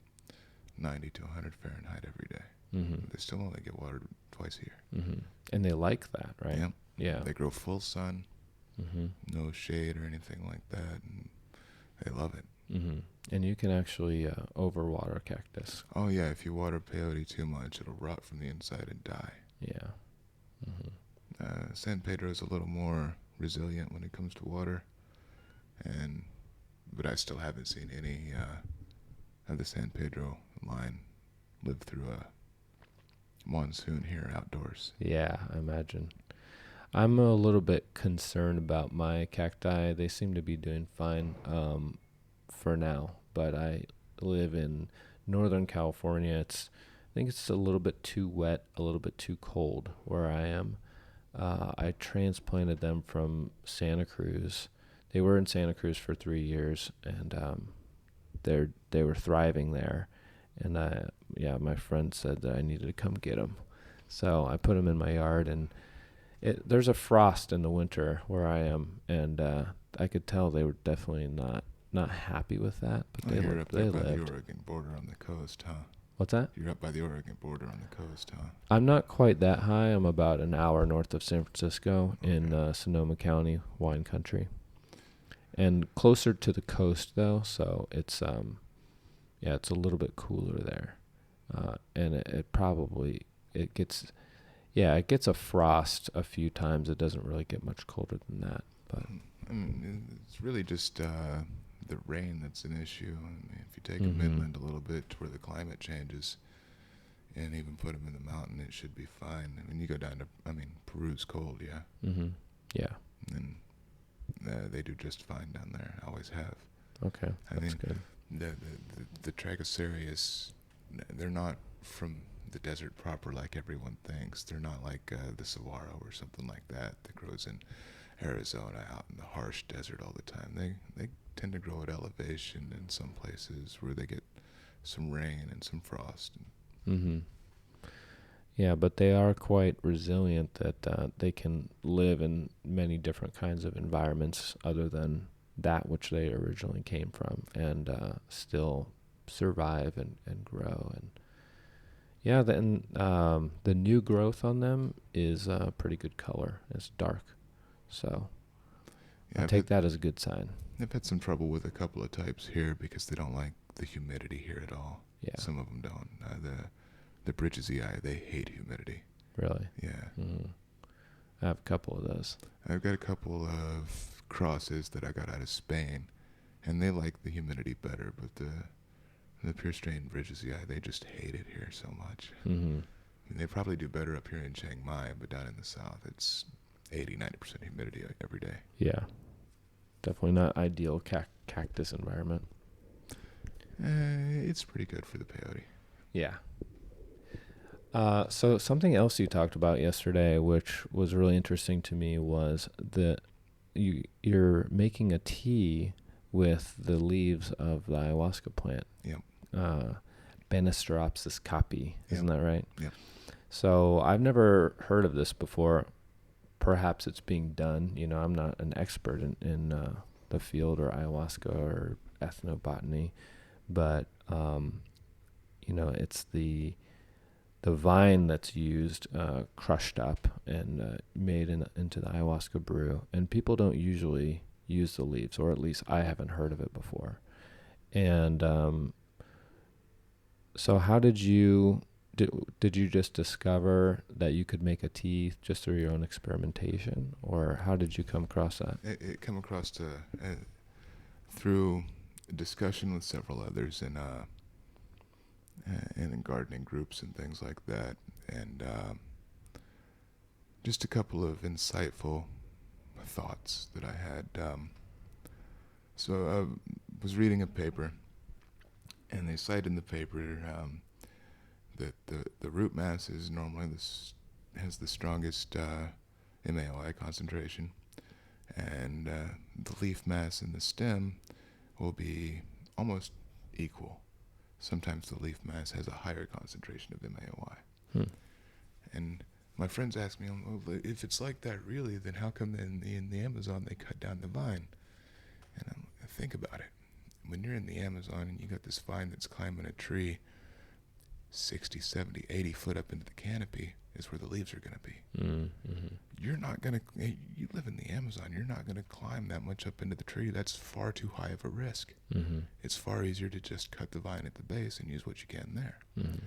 90 to 100 Fahrenheit every day. Mm-hmm. They still only get watered twice a year. Mm-hmm. And they like that, right? Yeah. Yeah. They grow full sun, mm-hmm. no shade or anything like that, and they love it. Mm-hmm. And you can actually overwater cactus. Oh, yeah. If you water peyote too much, it'll rot from the inside and die. Yeah. Mm-hmm. San Pedro is a little more resilient when it comes to water, but I still haven't seen any of the San Pedro line live through a monsoon here outdoors. Yeah, I imagine. I'm a little bit concerned about my cacti. They seem to be doing fine for now, but I live in Northern California. I think it's a little bit too wet, a little bit too cold where I am. I transplanted them from Santa Cruz. They were in Santa Cruz for 3 years, and they were thriving there. And my friend said that I needed to come get them. So I put them in my yard, and there's a frost in the winter where I am, and I could tell they were definitely not happy with that. But You're up there by lived. the Oregon border on the coast, huh? What's that? You're up by the Oregon border on the coast, huh? I'm not quite that high. I'm about an hour north of San Francisco in Sonoma County, wine country, and closer to the coast though. So it's it's a little bit cooler there, and it gets a frost a few times. It doesn't really get much colder than that, but it's really just the rain that's an issue. I mean, if you take it midland a little bit to where the climate changes, and even put them in the mountain, it should be fine. I mean, you go down to, Peru's cold, yeah. Mm-hmm. Yeah. And they do just fine down there. Always have. Okay, that's good. The Tragosarius, they're not from the desert proper like everyone thinks. They're not like the saguaro or something like that grows in Arizona out in the harsh desert all the time. They tend to grow at elevation in some places where they get some rain and some frost. Mm-hmm. Yeah, but they are quite resilient that they can live in many different kinds of environments other than that which they originally came from, and still survive and grow. And yeah, then the new growth on them is pretty good color. It's dark. So Yeah, I take that as a good sign. I've had some trouble with a couple of types here because they don't like the humidity here at all. Yeah. Some of them don't. The Bridges EI, they hate humidity. Really? Yeah. Mm. I have a couple of those. I've got a couple of crosses that I got out of Spain, and they like the humidity better, but the pure strain Bridges EI, they just hate it here so much. Mm-hmm. I mean, they probably do better up here in Chiang Mai, but down in the south, it's 80-90% humidity every day. Yeah. Definitely not ideal cactus environment. It's pretty good for the peyote. Yeah. So something else you talked about yesterday, which was really interesting to me, was that you're making a tea with the leaves of the ayahuasca plant. Yep. Banisteropsis caapi, isn't that right? Yep. So I've never heard of this before. Perhaps it's being done. You know, I'm not an expert in the field or ayahuasca or ethnobotany, but you know, it's the vine that's used, crushed up and made into the ayahuasca brew. And people don't usually use the leaves, or at least I haven't heard of it before. And so how did you just discover that you could make a tea just through your own experimentation, or how did you come across that? It came across through discussion with several others and in gardening groups and things like that, and just a couple of insightful thoughts that I had. So I was reading a paper, and they cite in the paper that the root mass is normally has the strongest MAOI concentration, and the leaf mass and the stem will be almost equal. Sometimes the leaf mass has a higher concentration of MAOI. And my friends ask me, well, if it's like that really, then how come in the Amazon they cut down the vine? And I think about it. When you're in the Amazon and you got this vine that's climbing a tree 60, 70, 80 foot up into the canopy is where the leaves are going to be. Mm-hmm. You're not going to, you live in the Amazon, you're not going to climb that much up into the tree. That's far too high of a risk. Mm-hmm. It's far easier to just cut the vine at the base and use what you can there. Mm-hmm.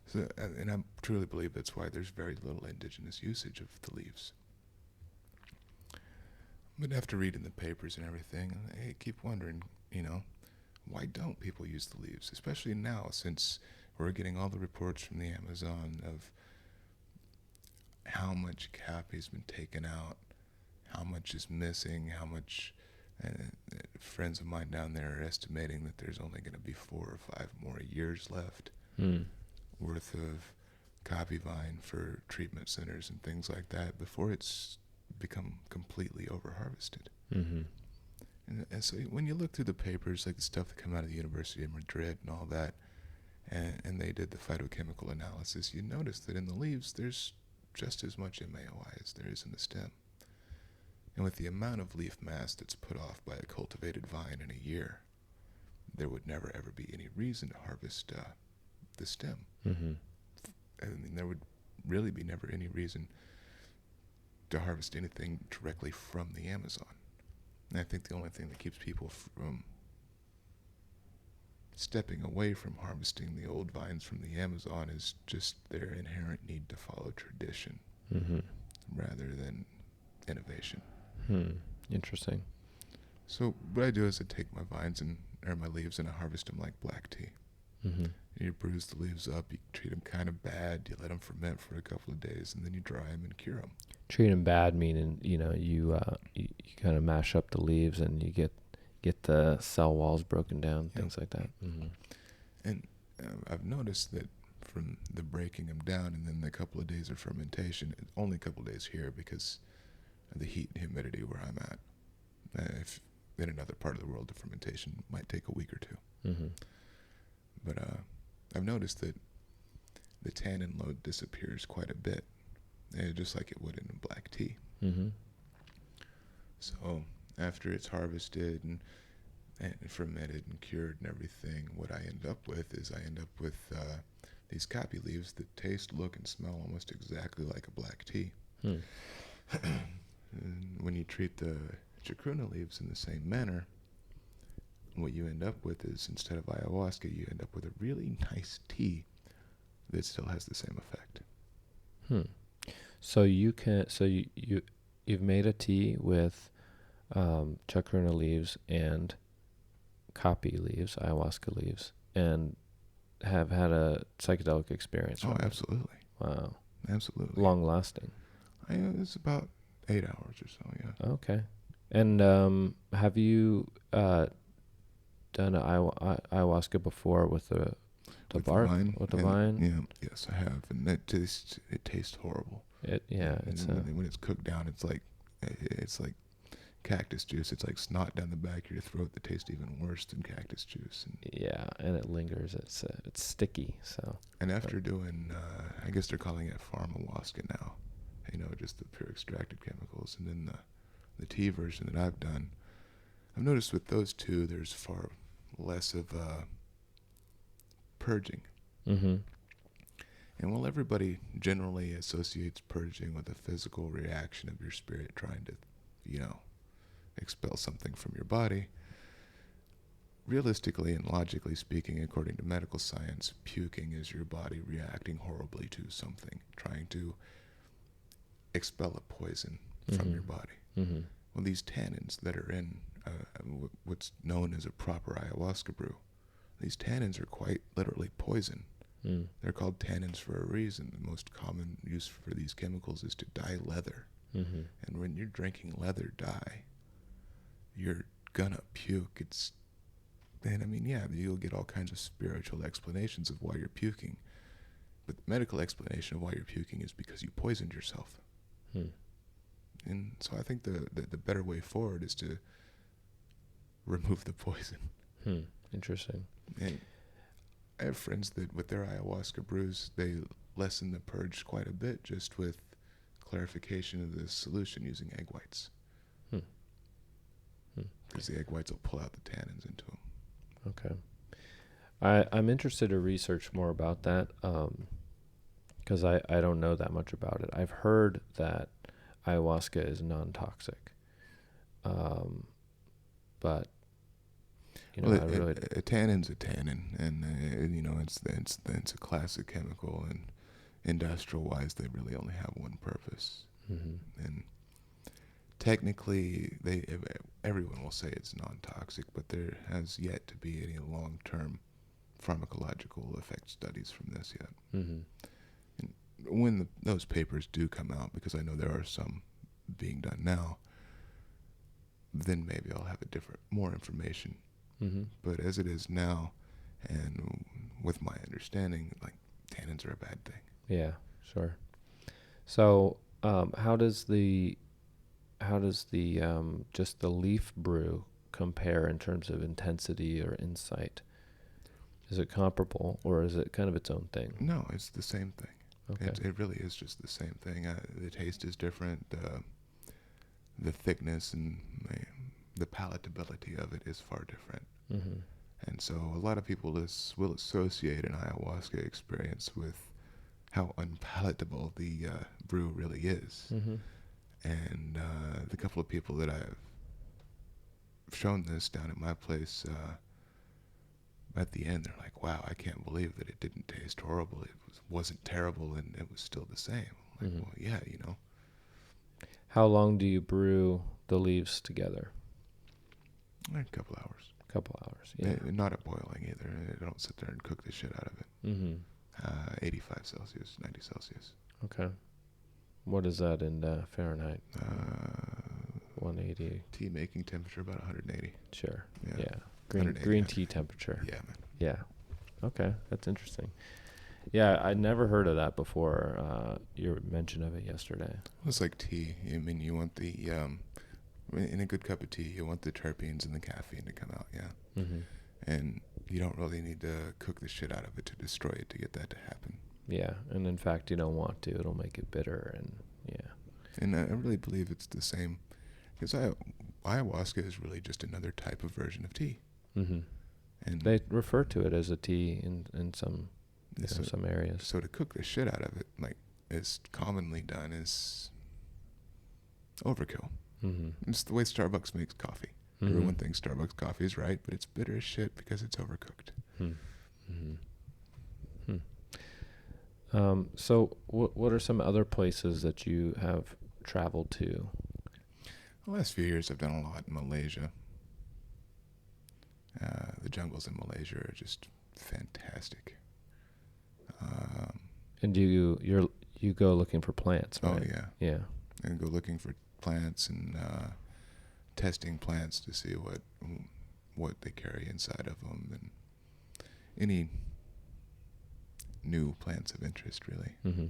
So, and I truly believe that's why there's very little indigenous usage of the leaves. But after reading the papers and everything, I keep wondering, why don't people use the leaves? Especially now, since we're getting all the reports from the Amazon of how much caapi has been taken out, how much is missing, how much. Friends of mine down there are estimating that there's only going to be 4 or 5 more years left worth of caapi vine for treatment centers and things like that before it's become completely over-harvested. Mm-hmm. And so when you look through the papers, like the stuff that come out of the University of Madrid and all that, and they did the phytochemical analysis, you notice that in the leaves there's just as much MAOI as there is in the stem. And with the amount of leaf mass that's put off by a cultivated vine in a year, there would never ever be any reason to harvest the stem. Mm-hmm. I mean, there would really be never any reason to harvest anything directly from the Amazon. And I think the only thing that keeps people from stepping away from harvesting the old vines from the Amazon is just their inherent need to follow tradition rather than innovation. Interesting. So what I do is I take my vines or my leaves and I harvest them like black tea. Mm-hmm. You bruise the leaves up, you treat them kind of bad, you let them ferment for a couple of days, and then you dry them and cure them. Treat them bad meaning, you kind of mash up the leaves and you get the cell walls broken down, things like that. Mm-hmm. And I've noticed that from the breaking them down and then the couple of days of fermentation, only a couple of days here because of the heat and humidity where I'm at. If in another part of the world, the fermentation might take a week or two. Mm-hmm. But I've noticed that the tannin load disappears quite a bit, just like it would in a black tea. Mm-hmm. So after it's harvested and fermented and cured and everything, what I end up with these copy leaves that taste, look, and smell almost exactly like a black tea. Hmm. And when you treat the chacruna leaves in the same manner, what you end up with is, instead of ayahuasca, you end up with a really nice tea that still has the same effect. So you've made a tea with chacruna leaves and caapi leaves, ayahuasca leaves, and have had a psychedelic experience. Oh, absolutely. Wow. Absolutely. Long lasting. It's about 8 hours or so, yeah. Okay. And have you done ayahuasca before with the bark? With the vine? Yeah, yes, I have. And it tastes horrible. When it's cooked down, it's like cactus juice. It's like snot down the back of your throat that tastes even worse than cactus juice. And it lingers. It's sticky. So. And after doing, I guess they're calling it pharmawaska now, just the pure extracted chemicals, and then the tea version that I've done, I've noticed with those two, there's far less of purging. Mm-hmm. And while everybody generally associates purging with a physical reaction of your spirit trying to, expel something from your body, realistically and logically speaking, according to medical science, puking is your body reacting horribly to something, trying to expel a poison from your body. Mm-hmm. Well, these tannins that are in what's known as a proper ayahuasca brew, these tannins are quite literally poison. Mm. They're called tannins for a reason. The most common use for these chemicals is to dye leather. Mm-hmm. And when you're drinking leather dye, you're gonna puke. You'll get all kinds of spiritual explanations of why you're puking. But the medical explanation of why you're puking is because you poisoned yourself. Hmm. And so I think the better way forward is to remove the poison. Interesting. And I have friends that with their ayahuasca brews, they lessen the purge quite a bit just with clarification of the solution using egg whites. Because the egg whites will pull out the tannins into them. Okay. I'm interested to research more about that because I don't know that much about it. I've heard that ayahuasca is non-toxic. But a tannin's a tannin, and it's a classic chemical, and industrial-wise, they really only have one purpose. Mm-hmm. And technically, everyone will say it's non-toxic, but there has yet to be any long-term pharmacological effect studies from this yet. Mm-hmm. And when those papers do come out, because I know there are some being done now, then maybe I'll have more information. Mm-hmm. But as it is now, and with my understanding, like, tannins are a bad thing. Yeah, sure. So, how does the just the leaf brew compare in terms of intensity or insight? Is it comparable, or is it kind of its own thing? No, it's the same thing. Okay. It really is just the same thing. The taste is different. The thickness and the palatability of it is far different. Mm-hmm. And so a lot of people will associate an ayahuasca experience with how unpalatable the brew really is. Mm-hmm. And the couple of people that I've shown this down at my place, at the end, they're like, wow, I can't believe that it didn't taste horrible. It wasn't terrible, and it was still the same. I'm like, Mm-hmm. well, yeah, How long do you brew the leaves together? a couple hours. Couple hours, yeah. Not at boiling either. I don't sit there and cook the shit out of it. Mm-hmm. 85 Celsius, 90 Celsius. Okay. What is that in Fahrenheit? 180. Tea making temperature about 180. Sure. Yeah. Green tea temperature. Yeah, man. Yeah. Okay, that's interesting. Yeah, I'd never heard of that before. Your mention of it yesterday. It's like tea. I mean, you want the in a good cup of tea, you want the terpenes and the caffeine to come out. Yeah. Mm-hmm. And you don't really need to cook the shit out of it to destroy it to get that to happen. Yeah, and in fact, you don't want to. It'll make it bitter, and yeah. And I really believe it's the same, because ayahuasca is really just another type of version of tea. Mm-hmm. And They refer to it as a tea in some some areas. So to cook the shit out of it, like is commonly done, is overkill. Mm-hmm. It's the way Starbucks makes coffee. Mm-hmm. Everyone thinks Starbucks coffee is right, but it's bitter as shit because it's overcooked. Mm-hmm. So what are some other places that you have traveled to? The last few years I've done a lot in Malaysia. The jungles in Malaysia are just fantastic. And you go looking for plants, right? Oh yeah. Yeah. And go looking for plants and testing plants to see what they carry inside of them and any new plants of interest, really. Mm-hmm.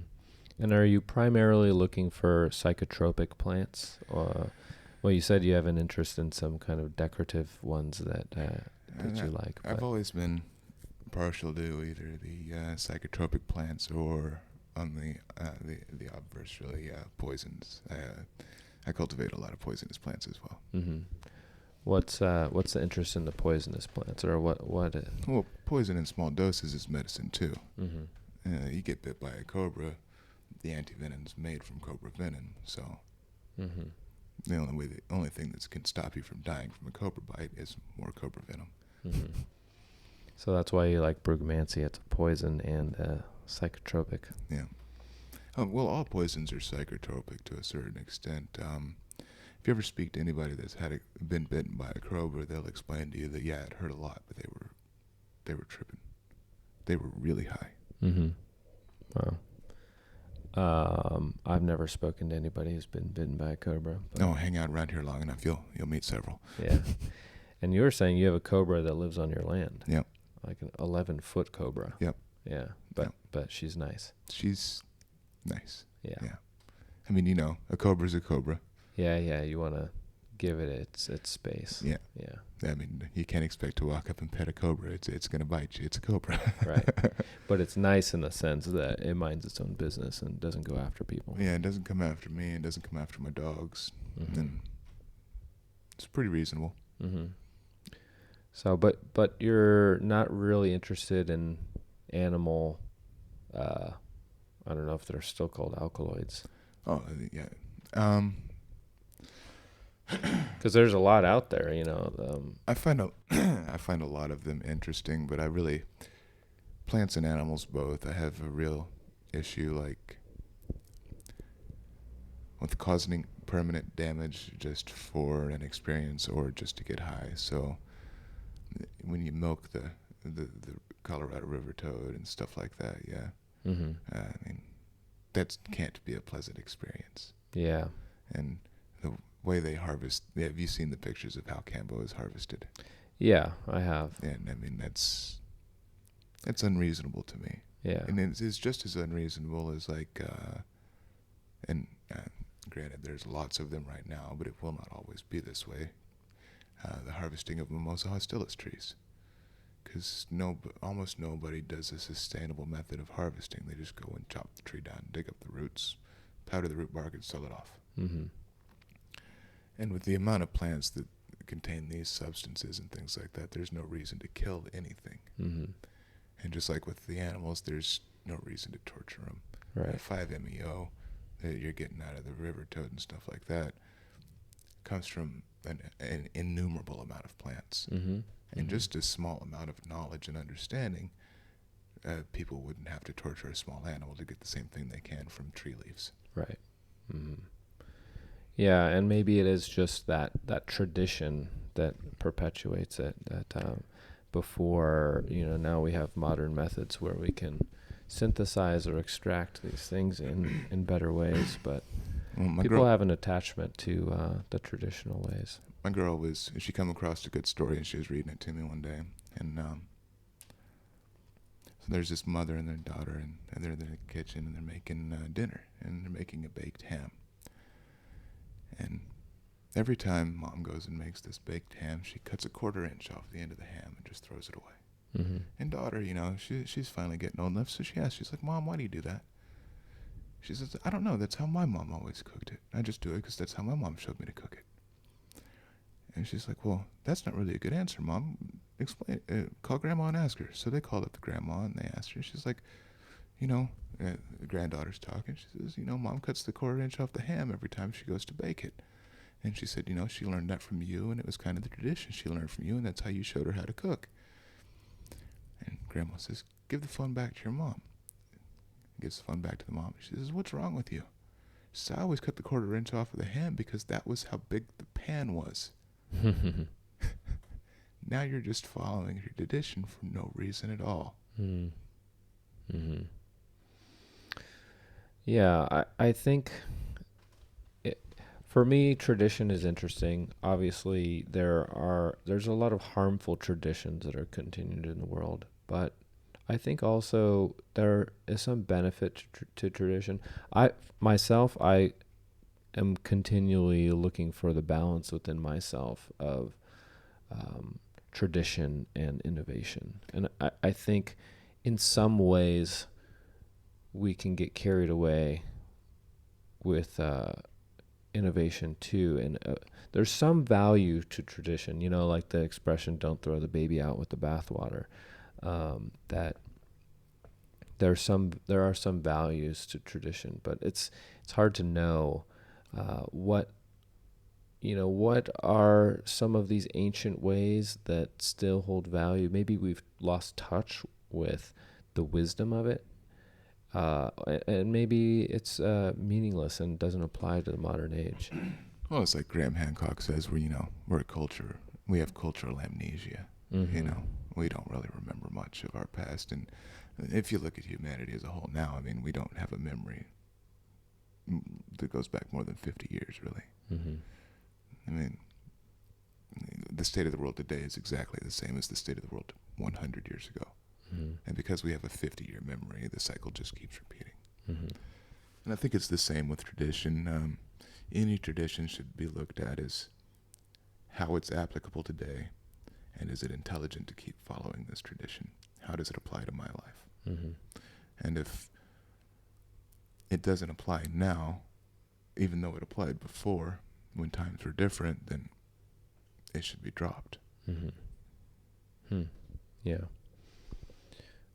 And are you primarily looking for psychotropic plants, or well, you said you have an interest in some kind of decorative ones that you like. I've always been partial to either the psychotropic plants or on the obverse, really, poisons. I cultivate a lot of poisonous plants as well. Mm-hmm. What's the interest in the poisonous plants, or what? Well, poison in small doses is medicine too. Mm-hmm. You get bit by a cobra, the antivenom is made from cobra venom. So Mm-hmm. the only thing that can stop you from dying from a cobra bite is more cobra venom. Mm-hmm. So that's why you like brugmansia. It's a poison and psychotropic. Yeah. Well, all poisons are psychotropic to a certain extent. If you ever speak to anybody that's been bitten by a cobra, they'll explain to you that it hurt a lot, but they were tripping. They were really high. Mm-hmm. Wow. I've never spoken to anybody who's been bitten by a cobra. No, hang out around here long enough, you'll meet several. Yeah. And you were saying you have a cobra that lives on your land. Yep. Like an 11-foot cobra. Yep. Yeah. But she's nice. She's nice. Yeah. Yeah. I mean, a cobra's a cobra. Yeah. You want to give it its space. Yeah. Yeah. I mean, you can't expect to walk up and pet a cobra. It's going to bite you. It's a cobra. Right. But it's nice in the sense that it minds its own business and doesn't go after people. Yeah, it doesn't come after me. It doesn't come after my dogs. Mm-hmm. And it's pretty reasonable. Mm-hmm. So, but you're not really interested in animal, I don't know if they're still called alkaloids. Oh, yeah. Because there's a lot out there, I find a lot of them interesting, but plants and animals both, I have a real issue, like, with causing permanent damage just for an experience or just to get high. So when you milk the Colorado River toad and stuff like that, yeah. Mm-hmm. I mean, that can't be a pleasant experience. Yeah. And the way they harvest, have you seen the pictures of how Cambo is harvested? Yeah, I have. And I mean, that's unreasonable to me. Yeah. And it's just as unreasonable as granted, there's lots of them right now, but it will not always be this way. The harvesting of Mimosa hostilis trees. Because almost nobody does a sustainable method of harvesting. They just go and chop the tree down, dig up the roots, powder the root bark, and sell it off. Mm-hmm. And with the amount of plants that contain these substances and things like that, there's no reason to kill anything. Mm-hmm. And just like with the animals, there's no reason to torture them. Right. 5-MeO that you're getting out of the river toad and stuff like that comes from an innumerable amount of plants. Mm-hmm. And just a small amount of knowledge and understanding, people wouldn't have to torture a small animal to get the same thing they can from tree leaves. Right. Mm-hmm. Yeah, and maybe it is just that tradition that perpetuates it. That before, now we have modern methods where we can synthesize or extract these things in better ways, but people have an attachment to the traditional ways. My girl she come across a good story, and she was reading it to me one day, and so there's this mother and their daughter, and they're in the kitchen, and they're making dinner, and they're making a baked ham. And every time Mom goes and makes this baked ham, she cuts a 1/4 inch off the end of the ham and just throws it away. Mm-hmm. And daughter, she's finally getting old enough, so she asks, she's like, Mom, why do you do that? She says, I don't know, that's how my mom always cooked it. I just do it because that's how my mom showed me to cook it. And she's like, well, that's not really a good answer, Mom. Explain. Call Grandma and ask her. So they called up the grandma and they asked her. She's like, the granddaughter's talking. She says, Mom cuts the quarter inch off the ham every time she goes to bake it. And she said, she learned that from you, and it was kind of the tradition she learned from you, and that's how you showed her how to cook. And Grandma says, give the phone back to your mom. Gives the phone back to the mom. She says, what's wrong with you? She says, I always cut the quarter inch off of the ham because that was how big the pan was. Now you're just following your tradition for no reason at all. Mm-hmm. Yeah, I think for me, tradition is interesting. Obviously, there's a lot of harmful traditions that are continued in the world, but I think also there is some benefit to tradition. I am continually looking for the balance within myself of tradition and innovation. And I think in some ways we can get carried away with innovation too. And there's some value to tradition, like the expression, don't throw the baby out with the bathwater. That there are some values to tradition, but it's hard to know what are some of these ancient ways that still hold value. Maybe we've lost touch with the wisdom of it, and maybe it's meaningless and doesn't apply to the modern age. Well, it's like Graham Hancock says, we're a culture. We have cultural amnesia. Mm-hmm. We don't really remember much of our past. And if you look at humanity as a whole now, we don't have a memory that goes back more than 50 years, really. Mm-hmm. The state of the world today is exactly the same as the state of the world 100 years ago. Mm-hmm. And because we have a 50-year memory, the cycle just keeps repeating. Mm-hmm. And I think it's the same with tradition. Any tradition should be looked at as how it's applicable today, and is it intelligent to keep following this tradition? How does it apply to my life? Mm-hmm. And if it doesn't apply now, even though it applied before, when times were different, then it should be dropped. Mm-hmm. Yeah.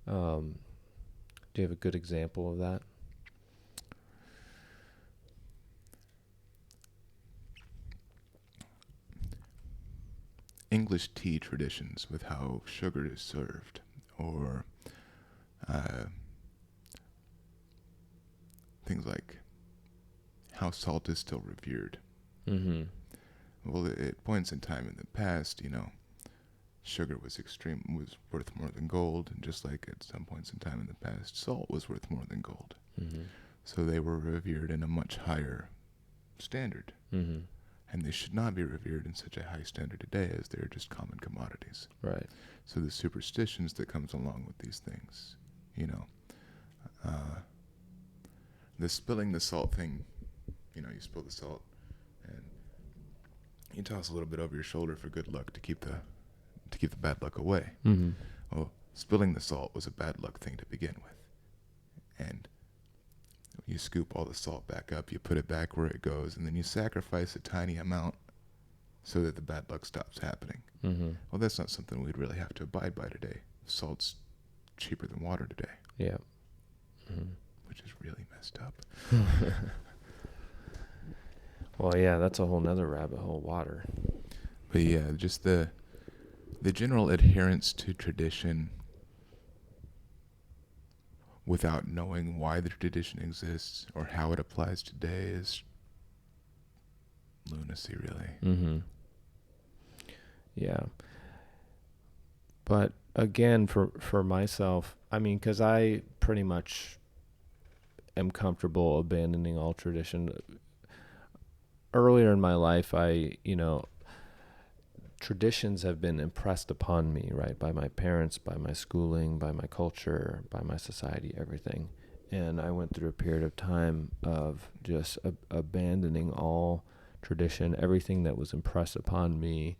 Do you have a good example of that? English tea traditions with how sugar is served, or things like how salt is still revered. Mm-hmm. Well, at points in time in the past, sugar was worth more than gold, and just like at some points in time in the past, salt was worth more than gold. Mm-hmm. So they were revered in a much higher standard. Mm-hmm. And they should not be revered in such a high standard today, as they're just common commodities. Right. So the superstitions that comes along with these things, the spilling the salt thing, you spill the salt and you toss a little bit over your shoulder for good luck to keep the bad luck away. Mm-hmm. Well, spilling the salt was a bad luck thing to begin with. And you scoop all the salt back up, you put it back where it goes, and then you sacrifice a tiny amount so that the bad luck stops happening. Mm-hmm. Well, that's not something we'd really have to abide by today. Salt's cheaper than water today. Yeah. Mm-hmm. Which is really messed up. Well, yeah, that's a whole nother rabbit hole, water. But yeah, just the general adherence to tradition without knowing why the tradition exists or how it applies today is lunacy, really. Mm-hmm. Yeah. But again, for myself, because I pretty much am comfortable abandoning all tradition. Earlier in my life, traditions have been impressed upon me, right, by my parents, by my schooling, by my culture, by my society, everything. And I went through a period of time of just abandoning all tradition, everything that was impressed upon me,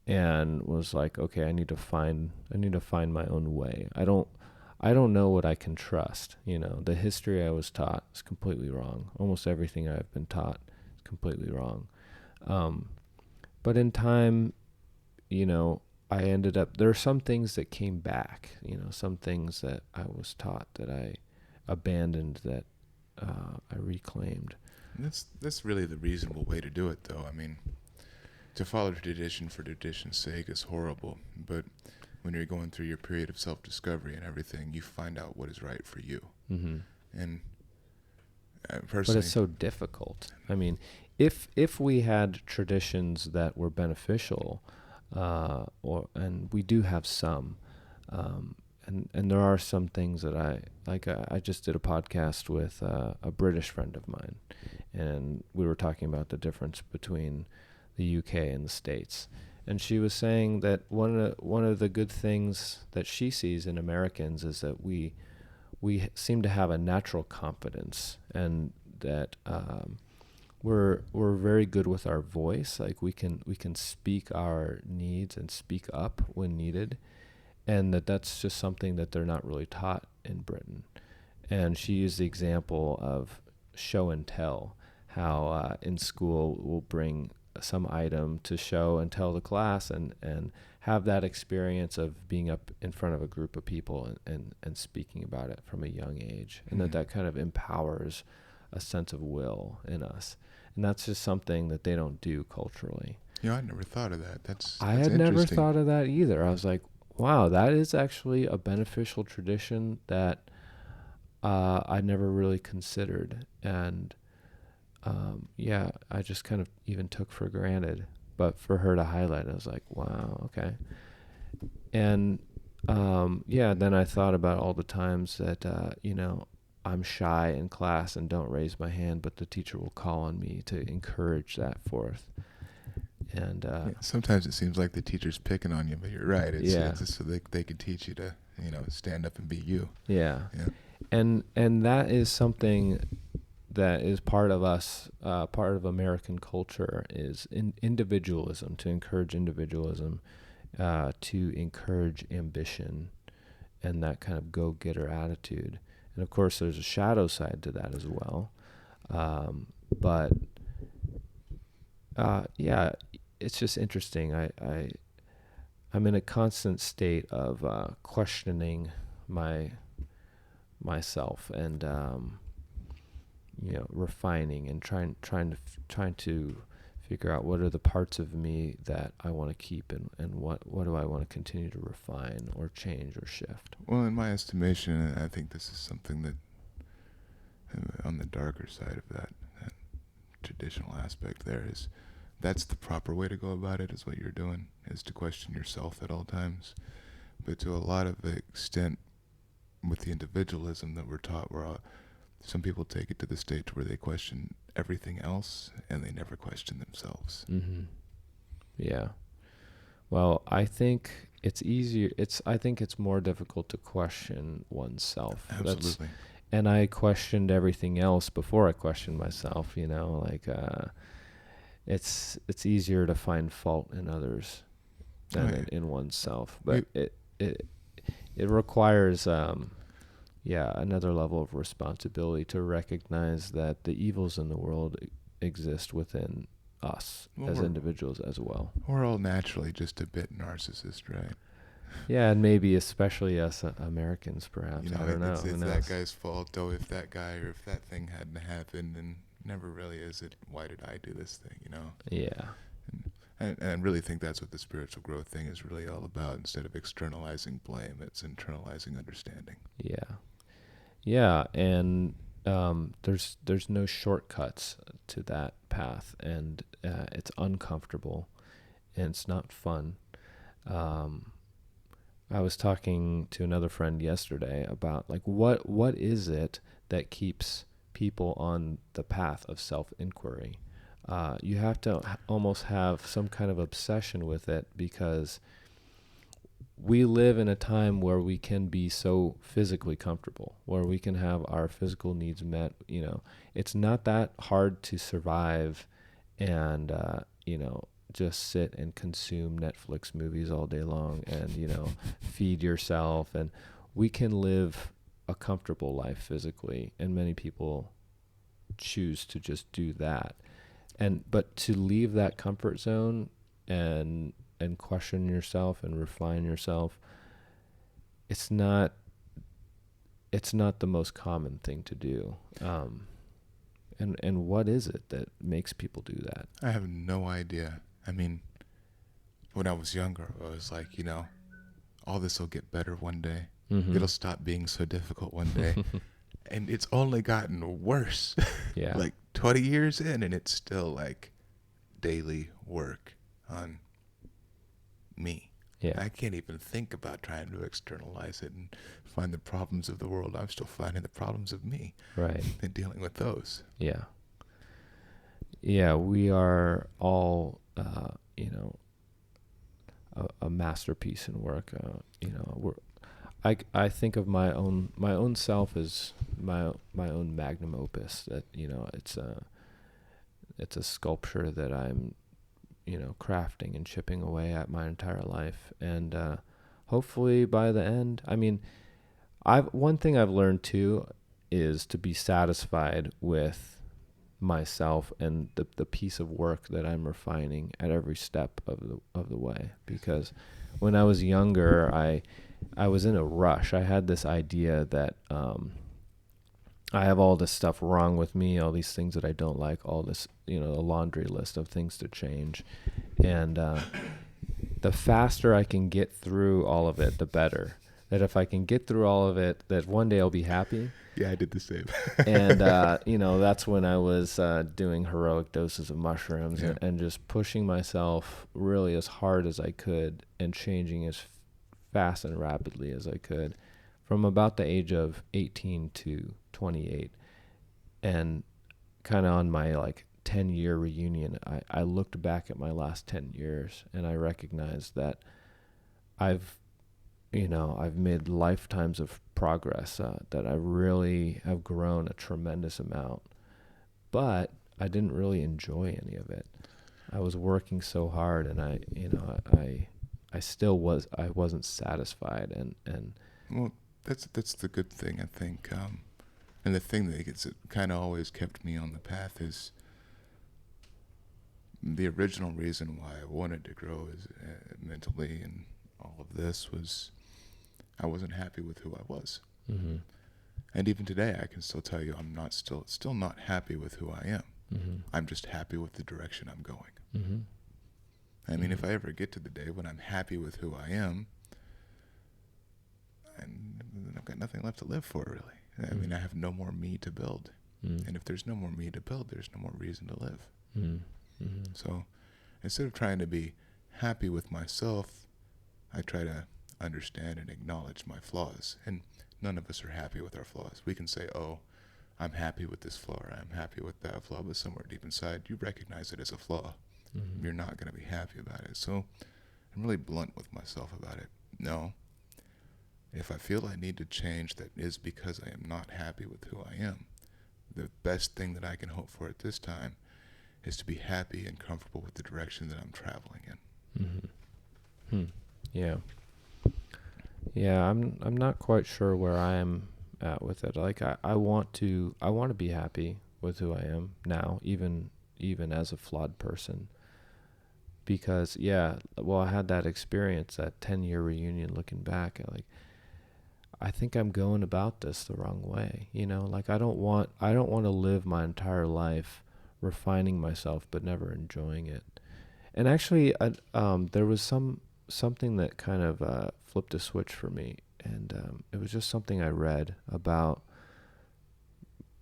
and was like, okay, I need to find my own way. I don't know what I can trust. The history I was taught is completely wrong. Almost everything I've been taught is completely wrong. But in time, I ended up, there are some things that came back, some things that I was taught that I abandoned, that I reclaimed. That's really the reasonable way to do it, though. I mean, to follow tradition for tradition's sake is horrible, but when you're going through your period of self-discovery and everything, you find out what is right for you. Mm-hmm. And But personally, it's so difficult. I mean, if we had traditions that were beneficial, and we do have some, and there are some things that I just did a podcast with a British friend of mine, and we were talking about the difference between the UK and the States. And she was saying that one of the good things that she sees in Americans is that we seem to have a natural confidence, and that we're very good with our voice. Like we can speak our needs and speak up when needed, and that's just something that they're not really taught in Britain. And she used the example of show and tell, how in school we'll bring some item to show and tell the class, and have that experience of being up in front of a group of people and speaking about it from a young age, and that kind of empowers a sense of will in us. And that's just something that they don't do culturally. I never thought of that. That's I had never thought of that either. I was like, wow, that is actually a beneficial tradition that I never really considered. And I just kind of even took for granted. But for her to highlight, I was like, wow, okay. And then I thought about all the times that, I'm shy in class and don't raise my hand, but the teacher will call on me to encourage that forth. And sometimes it seems like the teacher's picking on you, but you're right. It's just so they can teach you to, stand up and be you. Yeah. And that is something that is part of us, part of American culture, is individualism, to encourage individualism, to encourage ambition and that kind of go-getter attitude. And of course, there's a shadow side to that as well. It's just interesting. I'm in a constant state of questioning myself, and refining and trying to figure out what are the parts of me that I want to keep, and what do I want to continue to refine or change or shift. Well, in my estimation, I think this is something that, on the darker side of that traditional aspect there, is that's the proper way to go about it, is what you're doing, is to question yourself at all times. But to a lot of extent, with the individualism that we're taught, some people take it to the stage where they question everything else and they never question themselves. Mm-hmm. Yeah. Well, I think it's easier. I think it's more difficult to question oneself. Absolutely. And I questioned everything else before I questioned myself. It's easier to find fault in others than in oneself. But it requires another level of responsibility to recognize that the evils in the world exist within us as individuals as well. We're all naturally just a bit narcissist, right? Yeah, and maybe especially us Americans, perhaps. I don't know. It's that guy's fault, though. If that guy or if that thing hadn't happened, then never really is it, why did I do this thing, Yeah. And I really think that's what the spiritual growth thing is really all about. Instead of externalizing blame, it's internalizing understanding. Yeah. Yeah, and there's no shortcuts to that path, and it's uncomfortable, and it's not fun. I was talking to another friend yesterday about what is it that keeps people on the path of self-inquiry. You have to almost have some kind of obsession with it, because we live in a time where we can be so physically comfortable, where we can have our physical needs met. It's not that hard to survive and, just sit and consume Netflix movies all day long and, feed yourself. And we can live a comfortable life physically, and many people choose to just do that. But to leave that comfort zone and question yourself and refine yourself, it's not the most common thing to do. And what is it that makes people do that? I have no idea. I mean, when I was younger, I was like, all this will get better one day. Mm-hmm. It'll stop being so difficult one day. And it's only gotten worse. Yeah. Like 20 years in, and it's still like daily work on me. Yeah. I can't even think about trying to externalize it and find the problems of the world. I'm still finding the problems of me. Right. And dealing with those. Yeah. Yeah, we are all, a masterpiece in work. I think of my own self as my own magnum opus. That it's a sculpture that I'm crafting and chipping away at my entire life, and hopefully by the end, one thing I've learned too is to be satisfied with myself and the piece of work that I'm refining at every step of the way. Because when I was younger, I was in a rush. I had this idea that I have all this stuff wrong with me, all these things that I don't like, all this, a laundry list of things to change. And the faster I can get through all of it, the better. That if I can get through all of it, that one day I'll be happy. Yeah, I did the same. And, that's when I was doing heroic doses of mushrooms. Yeah. and just pushing myself really as hard as I could and changing as fast and rapidly as I could from about the age of 18 to 28. And kind of on my 10-year reunion, I looked back at my last 10 years and I recognized that I've made lifetimes of progress, that I really have grown a tremendous amount, but I didn't really enjoy any of it. I was working so hard, and I wasn't satisfied, and Well, that's the good thing, I think. And the thing that kind of always kept me on the path is the original reason why I wanted to grow is mentally, and all of this was I wasn't happy with who I was. mm-hmm. And even today, I can still tell you I'm not still not happy with who I am. Mm-hmm. I'm just happy with the direction I'm going. Mm-hmm. I mean, if I ever get to the day when I'm happy with who I am, and I've got nothing left to live for, really. I mean, I have no more me to build. Mm-hmm. And if there's no more me to build, there's no more reason to live. Mm-hmm. Mm-hmm. So instead of trying to be happy with myself, I try to understand and acknowledge my flaws. And none of us are happy with our flaws. We can say, oh, I'm happy with this flaw, or I'm happy with that flaw, but somewhere deep inside, you recognize it as a flaw. Mm-hmm. You're not going to be happy about it. So I'm really blunt with myself about it. No. If I feel I need to change, that is because I am not happy with who I am. The best thing that I can hope for at this time is to be happy and comfortable with the direction that I'm traveling in. Mm-hmm. Hmm. Yeah. Yeah, I'm not quite sure where I am at with it. I want to be happy with who I am now, even as a flawed person. Because I had that experience, that 10-year reunion, looking back at I think I'm going about this the wrong way. I don't want to live my entire life refining myself but never enjoying it. And actually, there was something that kind of flipped a switch for me, and it was just something I read about.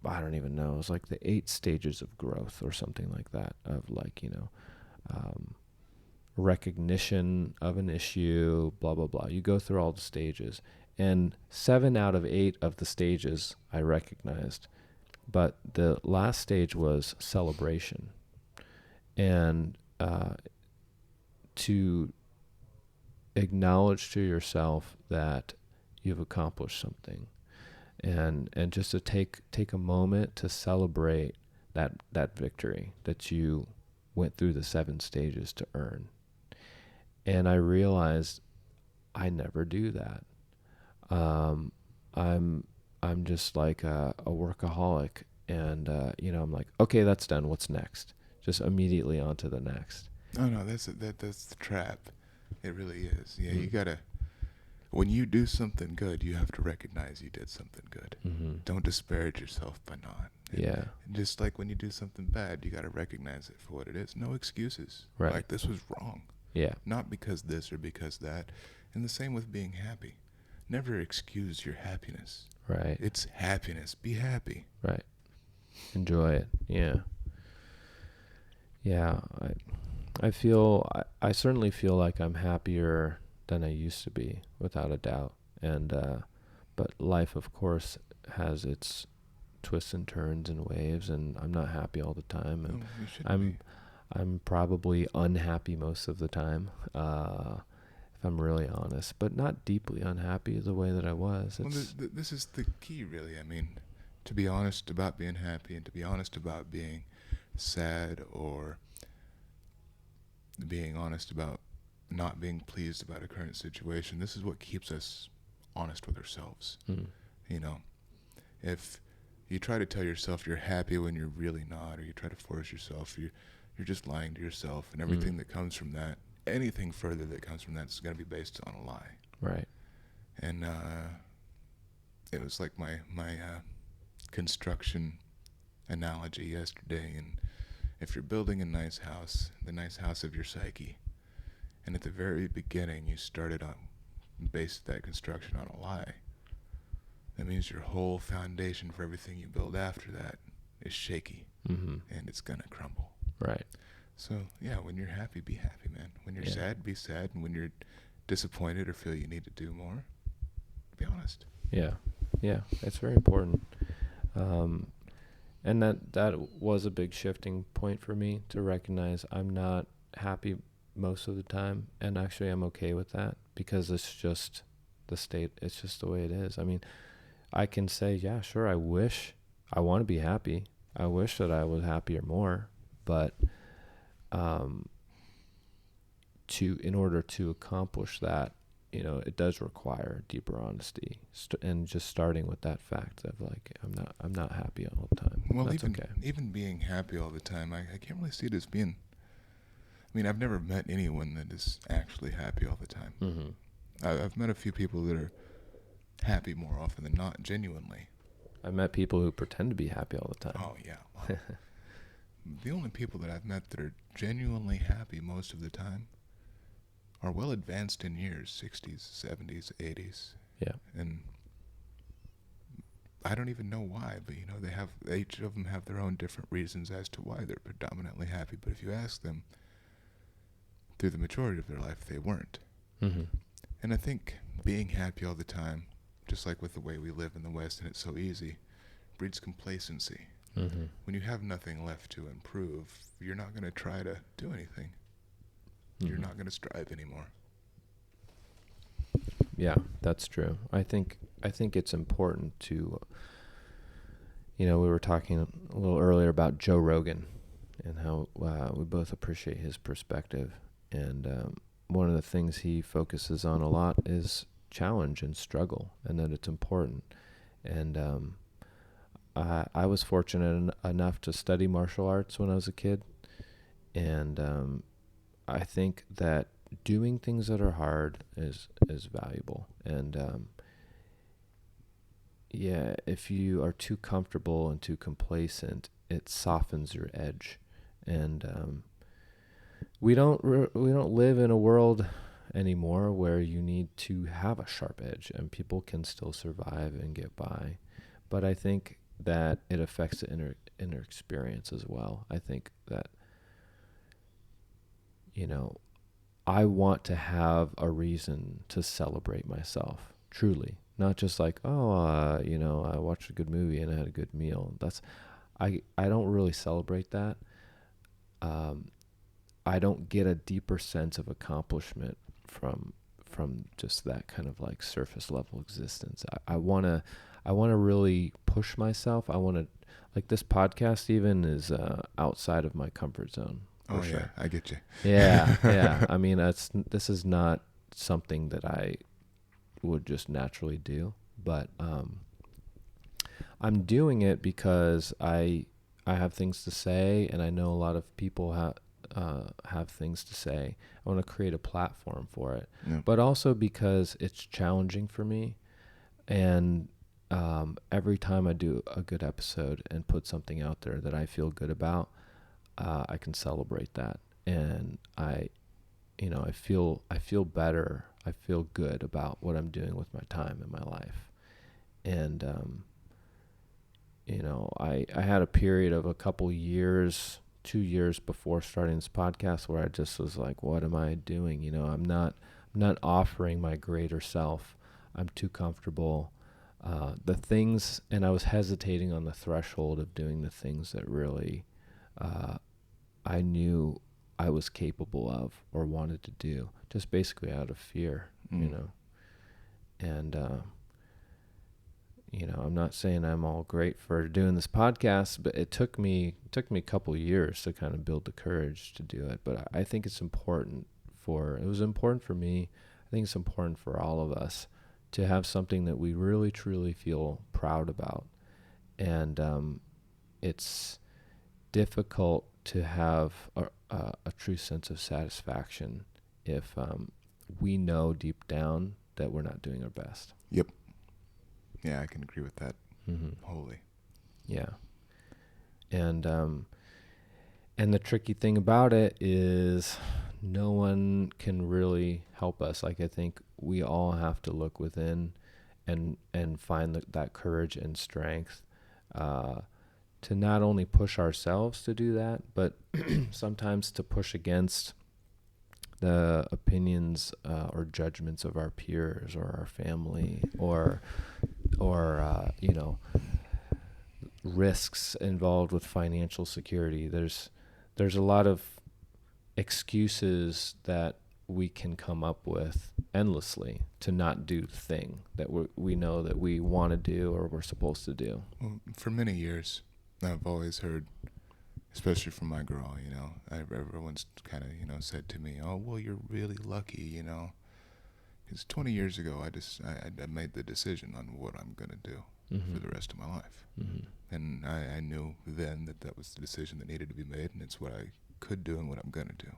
I don't even know. It was like the 8 stages of growth or something like that, of recognition of an issue, blah, blah, blah. You go through all the stages, and 7 out of 8 of the stages I recognized, but the last stage was celebration. And to acknowledge to yourself that you've accomplished something, and just to take a moment to celebrate that victory, that you went through the 7 stages to earn. And I realized I never do that. I'm just like a workaholic, and I'm like, okay, that's done. What's next? Just immediately on to the next. Oh no, that's the trap. It really is. Yeah, you gotta. When you do something good, you have to recognize you did something good. Mm-hmm. Don't disparage yourself by not. Yeah. And just like when you do something bad, you gotta recognize it for what it is. No excuses. Right. Like, this was wrong. Yeah. Not because this or because that. And the same with being happy. Never excuse your happiness. Right. It's happiness. Be happy. Right. Enjoy it. Yeah. Yeah. I certainly feel like I'm happier than I used to be, without a doubt. And, but life, of course, has its twists and turns and waves, and I'm not happy all the time. And You shouldn't be. I'm probably unhappy most of the time, if I'm really honest, but not deeply unhappy the way that I was. Well, this is the key, really. I mean, to be honest about being happy and to be honest about being sad, or being honest about not being pleased about a current situation, this is what keeps us honest with ourselves. You know, if you try to tell yourself you're happy when you're really not, or you try to force yourself, you're just lying to yourself, and everything that comes from that, anything further that comes from that, is going to be based on a lie. Right. And it was like my construction analogy yesterday. And if you're building a nice house, the nice house of your psyche, and at the very beginning you started on, based that construction on a lie, that means your whole foundation for everything you build after that is shaky, and it's gonna crumble. Right. So yeah, when you're happy, be happy, man. When you're sad, be sad. And when you're disappointed or feel you need to do more, be honest. Yeah. Yeah. It's very important. And that was a big shifting point for me, to recognize I'm not happy most of the time, and actually I'm okay with that, because it's just the state, it's just the way it is. I mean, I can say, yeah, sure, I want to be happy. I wish that I was happier more, but in order to accomplish that, it does require deeper honesty, and just starting with that fact of, like, I'm not happy all the time. Well, that's even being happy all the time, I can't really see it as being. I mean, I've never met anyone that is actually happy all the time. I've met a few people that are happy more often than not, genuinely. I've met people who pretend to be happy all the time. Oh yeah. Well, the only people that I've met that are genuinely happy most of the time are well advanced in years, 60s, 70s, 80s. Yeah. And I don't even know why, but each of them have their own different reasons as to why they're predominantly happy. But if you ask them, through the majority of their life, they weren't. And I think being happy all the time, just like with the way we live in the West, and it's so easy, breeds complacency. When you have nothing left to improve, you're not going to try to do anything. You're not going to strive anymore. Yeah, that's true. I think it's important to, we were talking a little earlier about Joe Rogan and how we both appreciate his perspective. And one of the things he focuses on a lot is challenge and struggle, and that it's important. And I was fortunate enough to study martial arts when I was a kid. And I think that doing things that are hard is valuable. And if you are too comfortable and too complacent, it softens your edge. And we don't live in a world anymore where you need to have a sharp edge, and people can still survive and get by. But I think that it affects the inner experience as well. I think that I want to have a reason to celebrate myself, truly. Not just like, I watched a good movie and I had a good meal. I don't really celebrate that. I don't get a deeper sense of accomplishment from just that kind of like surface level existence. I want to really push myself. I want to, like, this podcast even is outside of my comfort zone. for sure. Yeah, I get you. Yeah. I mean, this is not something that I would just naturally do, but I'm doing it because I have things to say, and I know a lot of people have things to say. I want to create a platform for it, but also because it's challenging for me, and every time I do a good episode and put something out there that I feel good about, I can celebrate that, and I feel better. I feel good about what I'm doing with my time in my life, and I had a period of a couple years, 2 years before starting this podcast where I just was like, what am I doing? I'm not offering my greater self. I'm too comfortable. The things, and I was hesitating on the threshold of doing the things that really I knew I was capable of or wanted to do, just basically out of fear, and I'm not saying I'm all great for doing this podcast, but it took me a couple of years to kind of build the courage to do it. But I think it's important it was important for me. I think it's important for all of us to have something that we really, truly feel proud about. And it's difficult to have a true sense of satisfaction if we know deep down that we're not doing our best. Yep. Yeah, I can agree with that wholly. Yeah. And the tricky thing about it is no one can really help us. Like, I think we all have to look within and find that courage and strength to not only push ourselves to do that, but sometimes to push against the opinions or judgments of our peers or our family or risks involved with financial security. There's a lot of excuses that we can come up with endlessly to not do the thing that we know that we want to do or we're supposed to do. Well, for many years, I've always heard, especially from my girl, everyone's kind of, said to me, oh, well, you're really lucky, Because 20 years ago, I made the decision on what I'm going to do for the rest of my life. And I knew then that was the decision that needed to be made, and it's what I could do and what I'm going to do.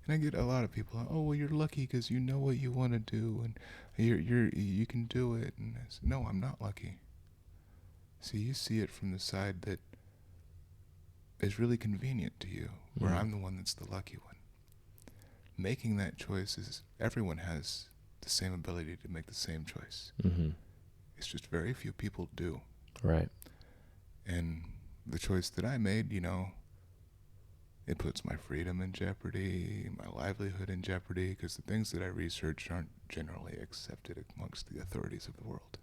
And I get a lot of people, oh, well, you're lucky because you know what you want to do, and you can do it. And I said, no, I'm not lucky. See, you see it from the side that is really convenient to you, where I'm the one that's the lucky one. Making that choice is, everyone has the same ability to make the same choice. It's just very few people do. Right. And the choice that I made, it puts my freedom in jeopardy, my livelihood in jeopardy, because the things that I research aren't generally accepted amongst the authorities of the world.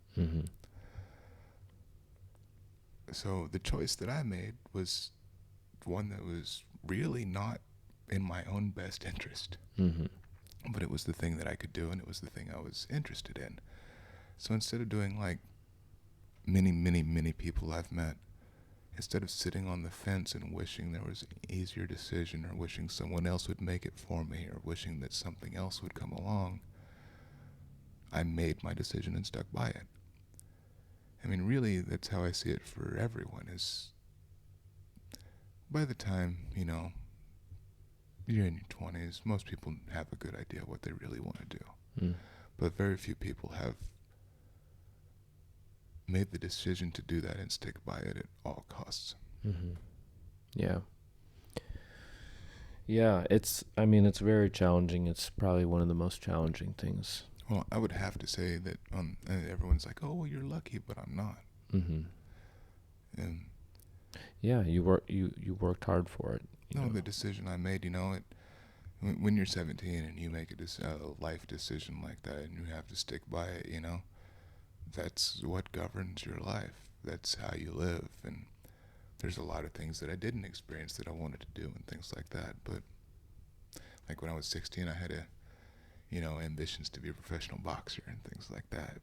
So the choice that I made was one that was really not in my own best interest. But it was the thing that I could do, and it was the thing I was interested in. So instead of doing like many, many, many people I've met, instead of sitting on the fence and wishing there was an easier decision, or wishing someone else would make it for me, or wishing that something else would come along, I made my decision and stuck by it. I mean, really, that's how I see it for everyone, is by the time, you're in your 20s, most people have a good idea what they really want to do. But very few people have made the decision to do that and stick by it at all costs. Yeah. Yeah, it's very challenging. It's probably one of the most challenging things. Well, I would have to say that everyone's like, oh, well, you're lucky, but I'm not. And yeah, you worked hard for it. The decision I made, when you're 17 and you make a life decision like that and you have to stick by it, that's what governs your life. That's how you live. And there's a lot of things that I didn't experience that I wanted to do and things like that. But like when I was 16, I had ambitions to be a professional boxer and things like that.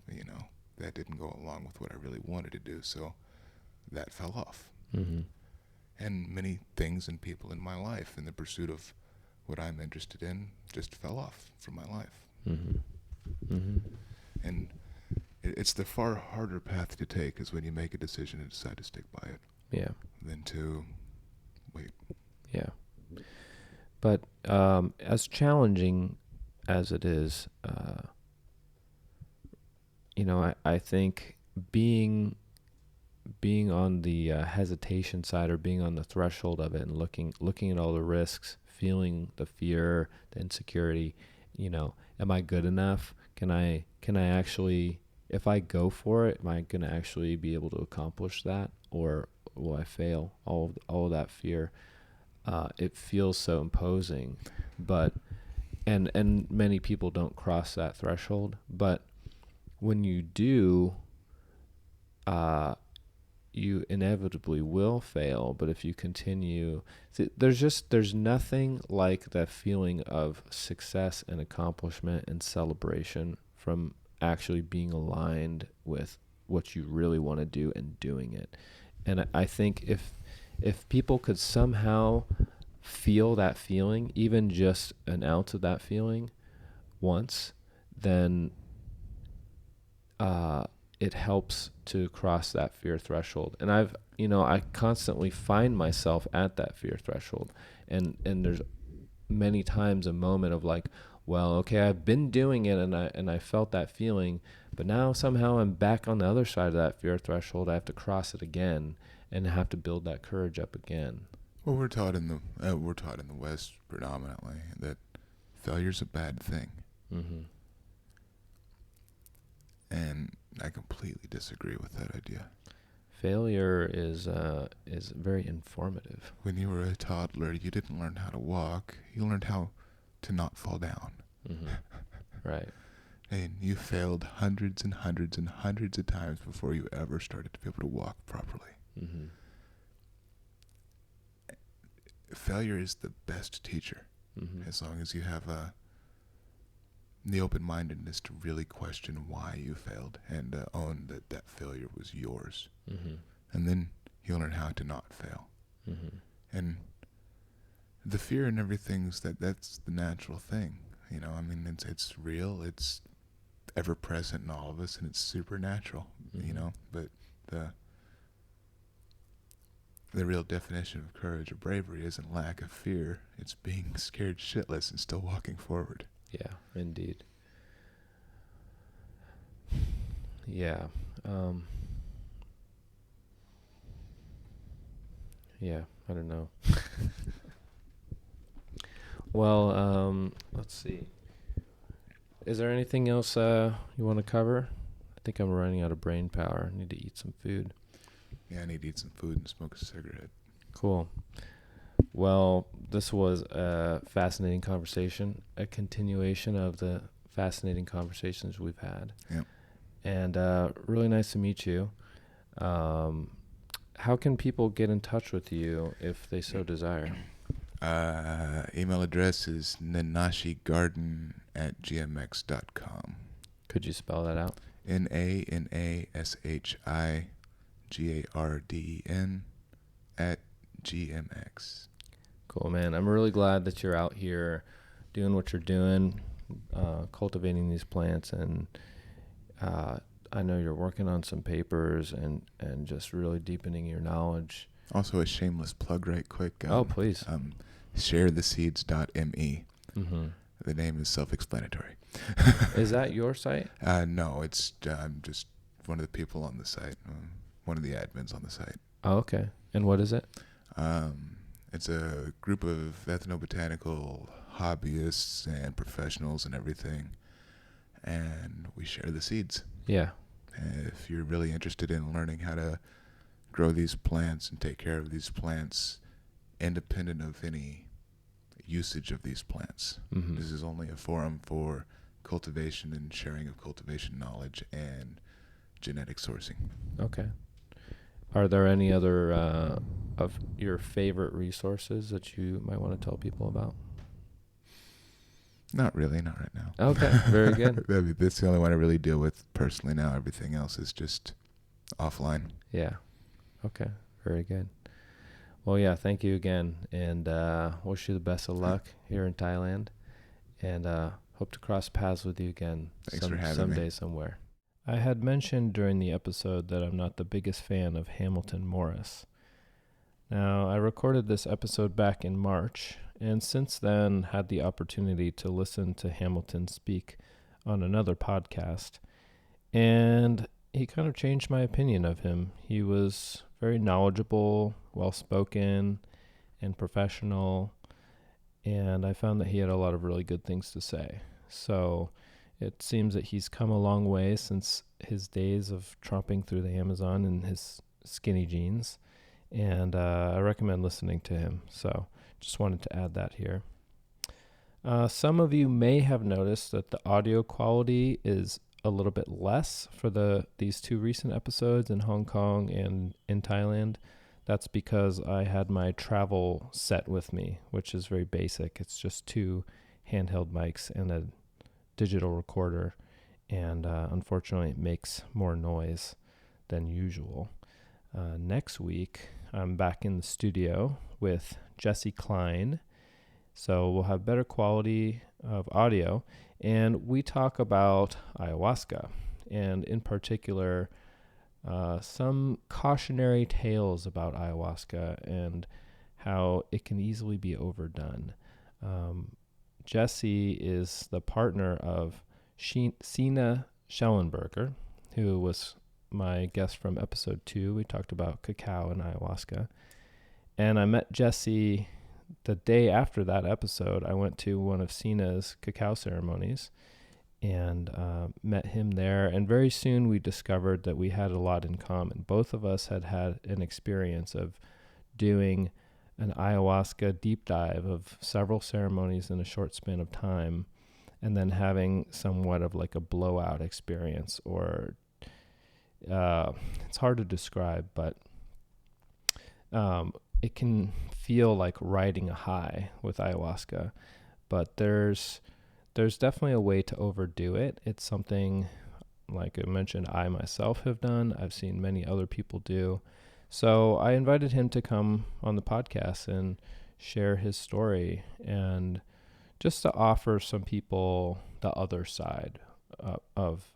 That didn't go along with what I really wanted to do. So that fell off. And many things and people in my life in the pursuit of what I'm interested in just fell off from my life. And it's the far harder path to take is when you make a decision and decide to stick by it. Yeah. Than to wait. Yeah. But as challenging as it is, I think being on the hesitation side, or being on the threshold of it, and looking at all the risks, feeling the fear, the insecurity, am I good enough? Can I actually, if I go for it, am I going to actually be able to accomplish that, or will I fail? All of that fear, it feels so imposing, but and many people don't cross that threshold, but when you do, you inevitably will fail. But if you continue, there's nothing like that feeling of success and accomplishment and celebration from actually being aligned with what you really want to do and doing it. And I think if people could somehow feel that feeling, even just an ounce of that feeling once, then it helps to cross that fear threshold. And I constantly find myself at that fear threshold. And there's many times a moment of like, well, okay, I've been doing it and I felt that feeling, but now somehow I'm back on the other side of that fear threshold. I have to cross it again and have to build that courage up again. Well, we're taught in the West predominantly that failure's a bad thing. And I completely disagree with that idea. Failure is very informative. When you were a toddler, you didn't learn how to walk. You learned how to not fall down. Right. And you failed hundreds and hundreds and hundreds of times before you ever started to be able to walk properly. Failure is the best teacher, as long as you have the open-mindedness to really question why you failed and own that failure was yours. And then you'll learn how to not fail. And the fear and everything's that's the natural thing. I mean, it's real, it's ever present in all of us, and it's supernatural, but the real definition of courage or bravery isn't lack of fear. It's being scared shitless and still walking forward. Yeah, indeed. Yeah. Yeah, I don't know. Well, let's see. Is there anything else you want to cover? I think I'm running out of brain power. I need to eat some food. Yeah, I need to eat some food and smoke a cigarette. Cool. Well, this was a fascinating conversation, a continuation of the fascinating conversations we've had. Yeah. And really nice to meet you. How can people get in touch with you if they so desire? Email address is nanashigarden@gmx.com. Could you spell that out? NANASHIGARDEN@gmx. Cool, man. I'm really glad that you're out here doing what you're doing, cultivating these plants, and I know you're working on some papers and just really deepening your knowledge. Also a shameless plug right quick. Please. Sharetheseeds.me. The name is self-explanatory. Is that your site? No, it's I'm just one of the people on the site, one of the admins on the site. Oh, okay. And what is it? It's a group of ethnobotanical hobbyists and professionals and everything, and we share the seeds. Yeah. If you're really interested in learning how to grow these plants and take care of these plants independent of any usage of these plants, this is only a forum for cultivation and sharing of cultivation knowledge and genetic sourcing. Okay. Are there any other of your favorite resources that you might want to tell people about? Not really, not right now. Okay, very good. That's the only one I really deal with personally now. Everything else is just offline. Yeah. Okay, very good. Well, yeah, thank you again, and wish you the best of luck here in Thailand, and hope to cross paths with you again Thanks for having me. someday somewhere. I had mentioned during the episode that I'm not the biggest fan of Hamilton Morris. Now, I recorded this episode back in March, and since then had the opportunity to listen to Hamilton speak on another podcast, and he kind of changed my opinion of him. He was very knowledgeable, well-spoken, and professional, and I found that he had a lot of really good things to say. So it seems that he's come a long way since his days of tromping through the Amazon in his skinny jeans, and I recommend listening to him. So just wanted to add that here. Some of you may have noticed that the audio quality is a little bit less for these two recent episodes in Hong Kong and in Thailand. That's because I had my travel set with me, which is very basic. It's just two handheld mics and a digital recorder, and unfortunately it makes more noise than usual. Next week, I'm back in the studio with Jesse Klein, so we'll have better quality of audio, and we talk about ayahuasca, and in particular, some cautionary tales about ayahuasca and how it can easily be overdone. Jesse is the partner of Sina Schellenberger, who was my guest from episode 2. We talked about cacao and ayahuasca. And I met Jesse the day after that episode. I went to one of Sina's cacao ceremonies and met him there. And very soon we discovered that we had a lot in common. Both of us had had an experience of doing an ayahuasca deep dive of several ceremonies in a short span of time, and then having somewhat of like a blowout experience, or it's hard to describe, but it can feel like riding a high with ayahuasca, but there's definitely a way to overdo it. It's something, like I mentioned, I myself have done. I've seen many other people do. So I invited him to come on the podcast and share his story, and just to offer some people the other side of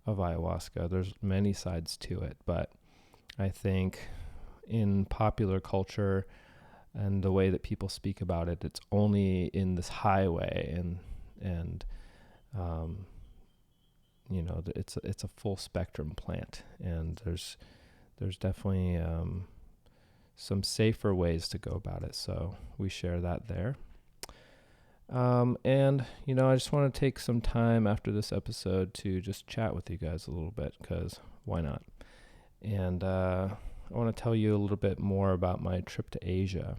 ayahuasca. There's many sides to it, but I think in popular culture and the way that people speak about it, it's only in this highway, and it's a full spectrum plant, and there's definitely some safer ways to go about it. So we share that there. And I just want to take some time after this episode to just chat with you guys a little bit, because why not? And I want to tell you a little bit more about my trip to Asia.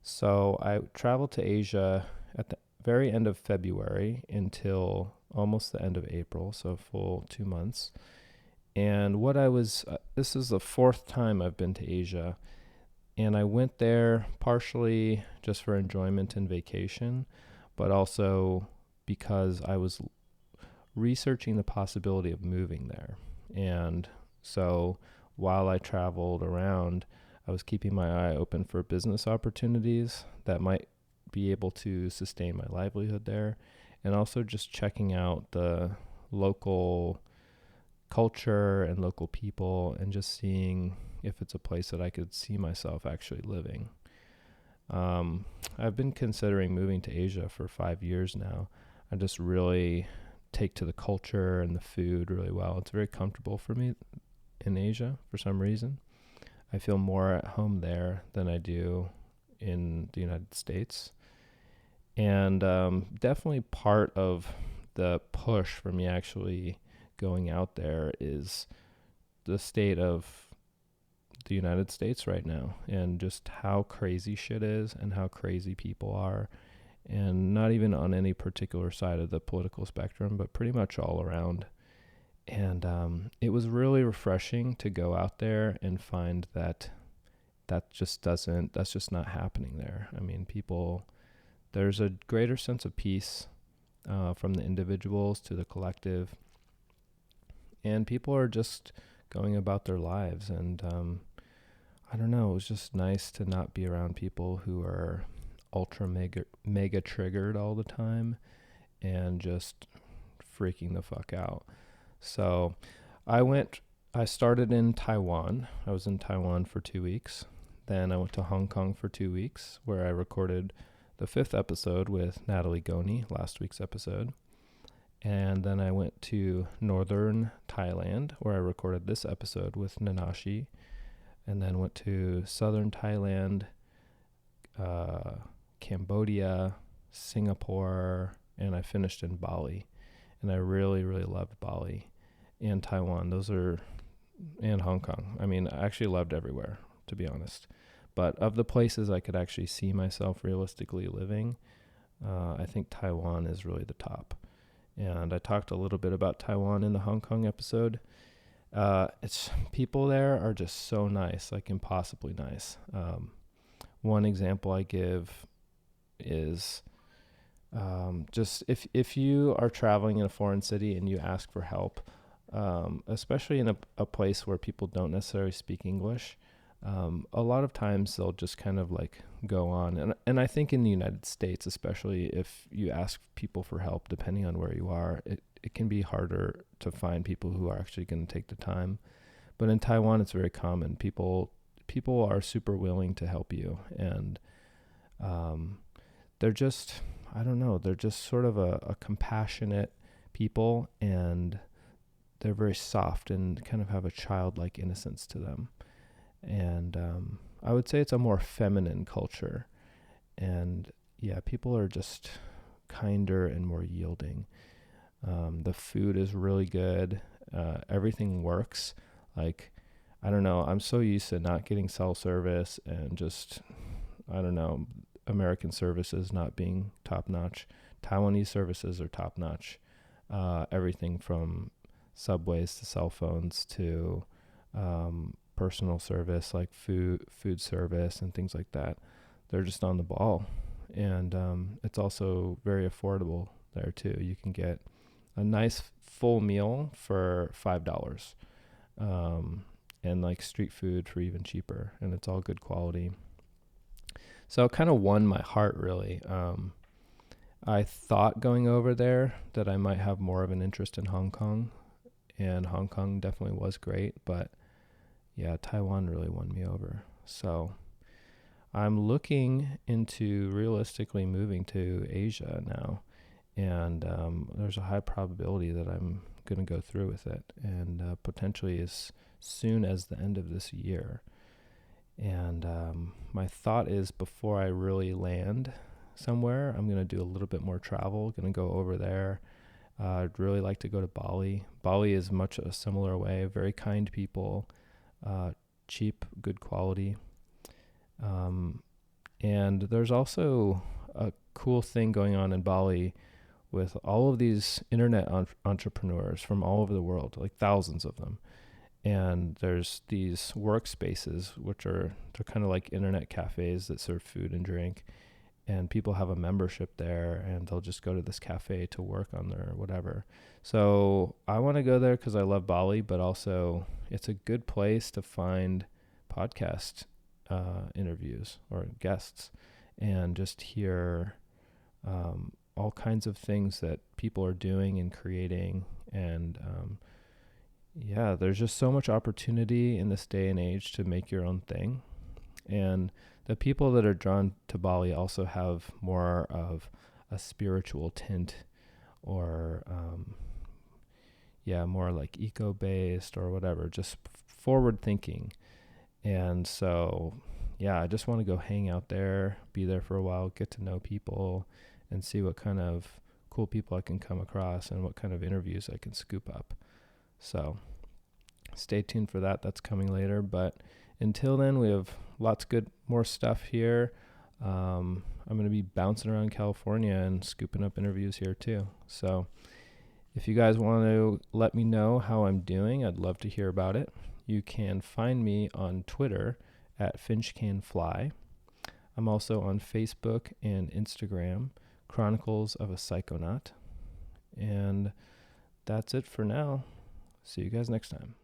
So I traveled to Asia at the very end of February until almost the end of April, so a full 2 months. And this is the fourth time I've been to Asia, and I went there partially just for enjoyment and vacation, but also because I was researching the possibility of moving there. And so while I traveled around, I was keeping my eye open for business opportunities that might be able to sustain my livelihood there, and also just checking out the local culture and local people, and just seeing if it's a place that I could see myself actually living. I've been considering moving to Asia for 5 years now. I just really take to the culture and the food really well. It's very comfortable for me in Asia for some reason. I feel more at home there than I do in the United States. And definitely part of the push for me actually going out there is the state of the United States right now, and just how crazy shit is and how crazy people are, and not even on any particular side of the political spectrum, but pretty much all around. And it was really refreshing to go out there and find that's just not happening there. I mean, there's a greater sense of peace from the individuals to the collective, and people are just going about their lives. And I don't know, it was just nice to not be around people who are ultra mega triggered all the time and just freaking the fuck out. So I started in Taiwan. I was in Taiwan for 2 weeks. Then I went to Hong Kong for 2 weeks, where I recorded the 5th episode with Natalie Goni, last week's episode. And then I went to northern Thailand, where I recorded this episode with Nanashi. And then went to southern Thailand, Cambodia, Singapore, and I finished in Bali. And I really, really loved Bali and Taiwan. And Hong Kong. I mean, I actually loved everywhere, to be honest. But of the places I could actually see myself realistically living, I think Taiwan is really the top. And I talked a little bit about Taiwan in the Hong Kong episode. It's people there are just so nice, like impossibly nice. One example I give is just if you are traveling in a foreign city and you ask for help, especially in a place where people don't necessarily speak English, a lot of times they'll just kind of like go on. And I think in the United States, especially if you ask people for help, depending on where you are, it can be harder to find people who are actually going to take the time. But in Taiwan, it's very common. People are super willing to help you. And they're just, I don't know, they're just sort of a compassionate people, and they're very soft and kind of have a childlike innocence to them. And I would say it's a more feminine culture. And yeah, people are just kinder and more yielding. The food is really good. Everything works. Like, I don't know, I'm so used to not getting cell service and just, I don't know, American services not being top notch. Taiwanese services are top notch. Everything from subways to cell phones to personal service like food service and things like that. They're just on the ball. And it's also very affordable there too. You can get a nice full meal for $5, and like street food for even cheaper, and it's all good quality. So it kind of won my heart, really. I thought going over there that I might have more of an interest in Hong Kong, and Hong Kong definitely was great, but yeah, Taiwan really won me over. So I'm looking into realistically moving to Asia now, and there's a high probability that I'm going to go through with it, and potentially as soon as the end of this year. And my thought is, before I really land somewhere, I'm going to do a little bit more travel, going to go over there. I'd really like to go to Bali. Bali is much a similar way, very kind people, cheap, good quality. And there's also a cool thing going on in Bali with all of these internet entrepreneurs from all over the world, like thousands of them. And there's these workspaces, they're kind of like internet cafes that serve food and drink. And people have a membership there, and they'll just go to this cafe to work on their whatever. So I want to go there because I love Bali, but also it's a good place to find podcast interviews or guests, and just hear all kinds of things that people are doing and creating. And yeah, there's just so much opportunity in this day and age to make your own thing. And the people that are drawn to Bali also have more of a spiritual tint, or more like eco-based or whatever, just forward thinking. And so, yeah, I just want to go hang out there, be there for a while, get to know people, and see what kind of cool people I can come across and what kind of interviews I can scoop up. So stay tuned for that. That's coming later. But until then, we have lots of more stuff here. I'm going to be bouncing around California and scooping up interviews here too. So if you guys want to let me know how I'm doing, I'd love to hear about it. You can find me on Twitter at FinchCanFly. I'm also on Facebook and Instagram, Chronicles of a Psychonaut. And that's it for now. See you guys next time.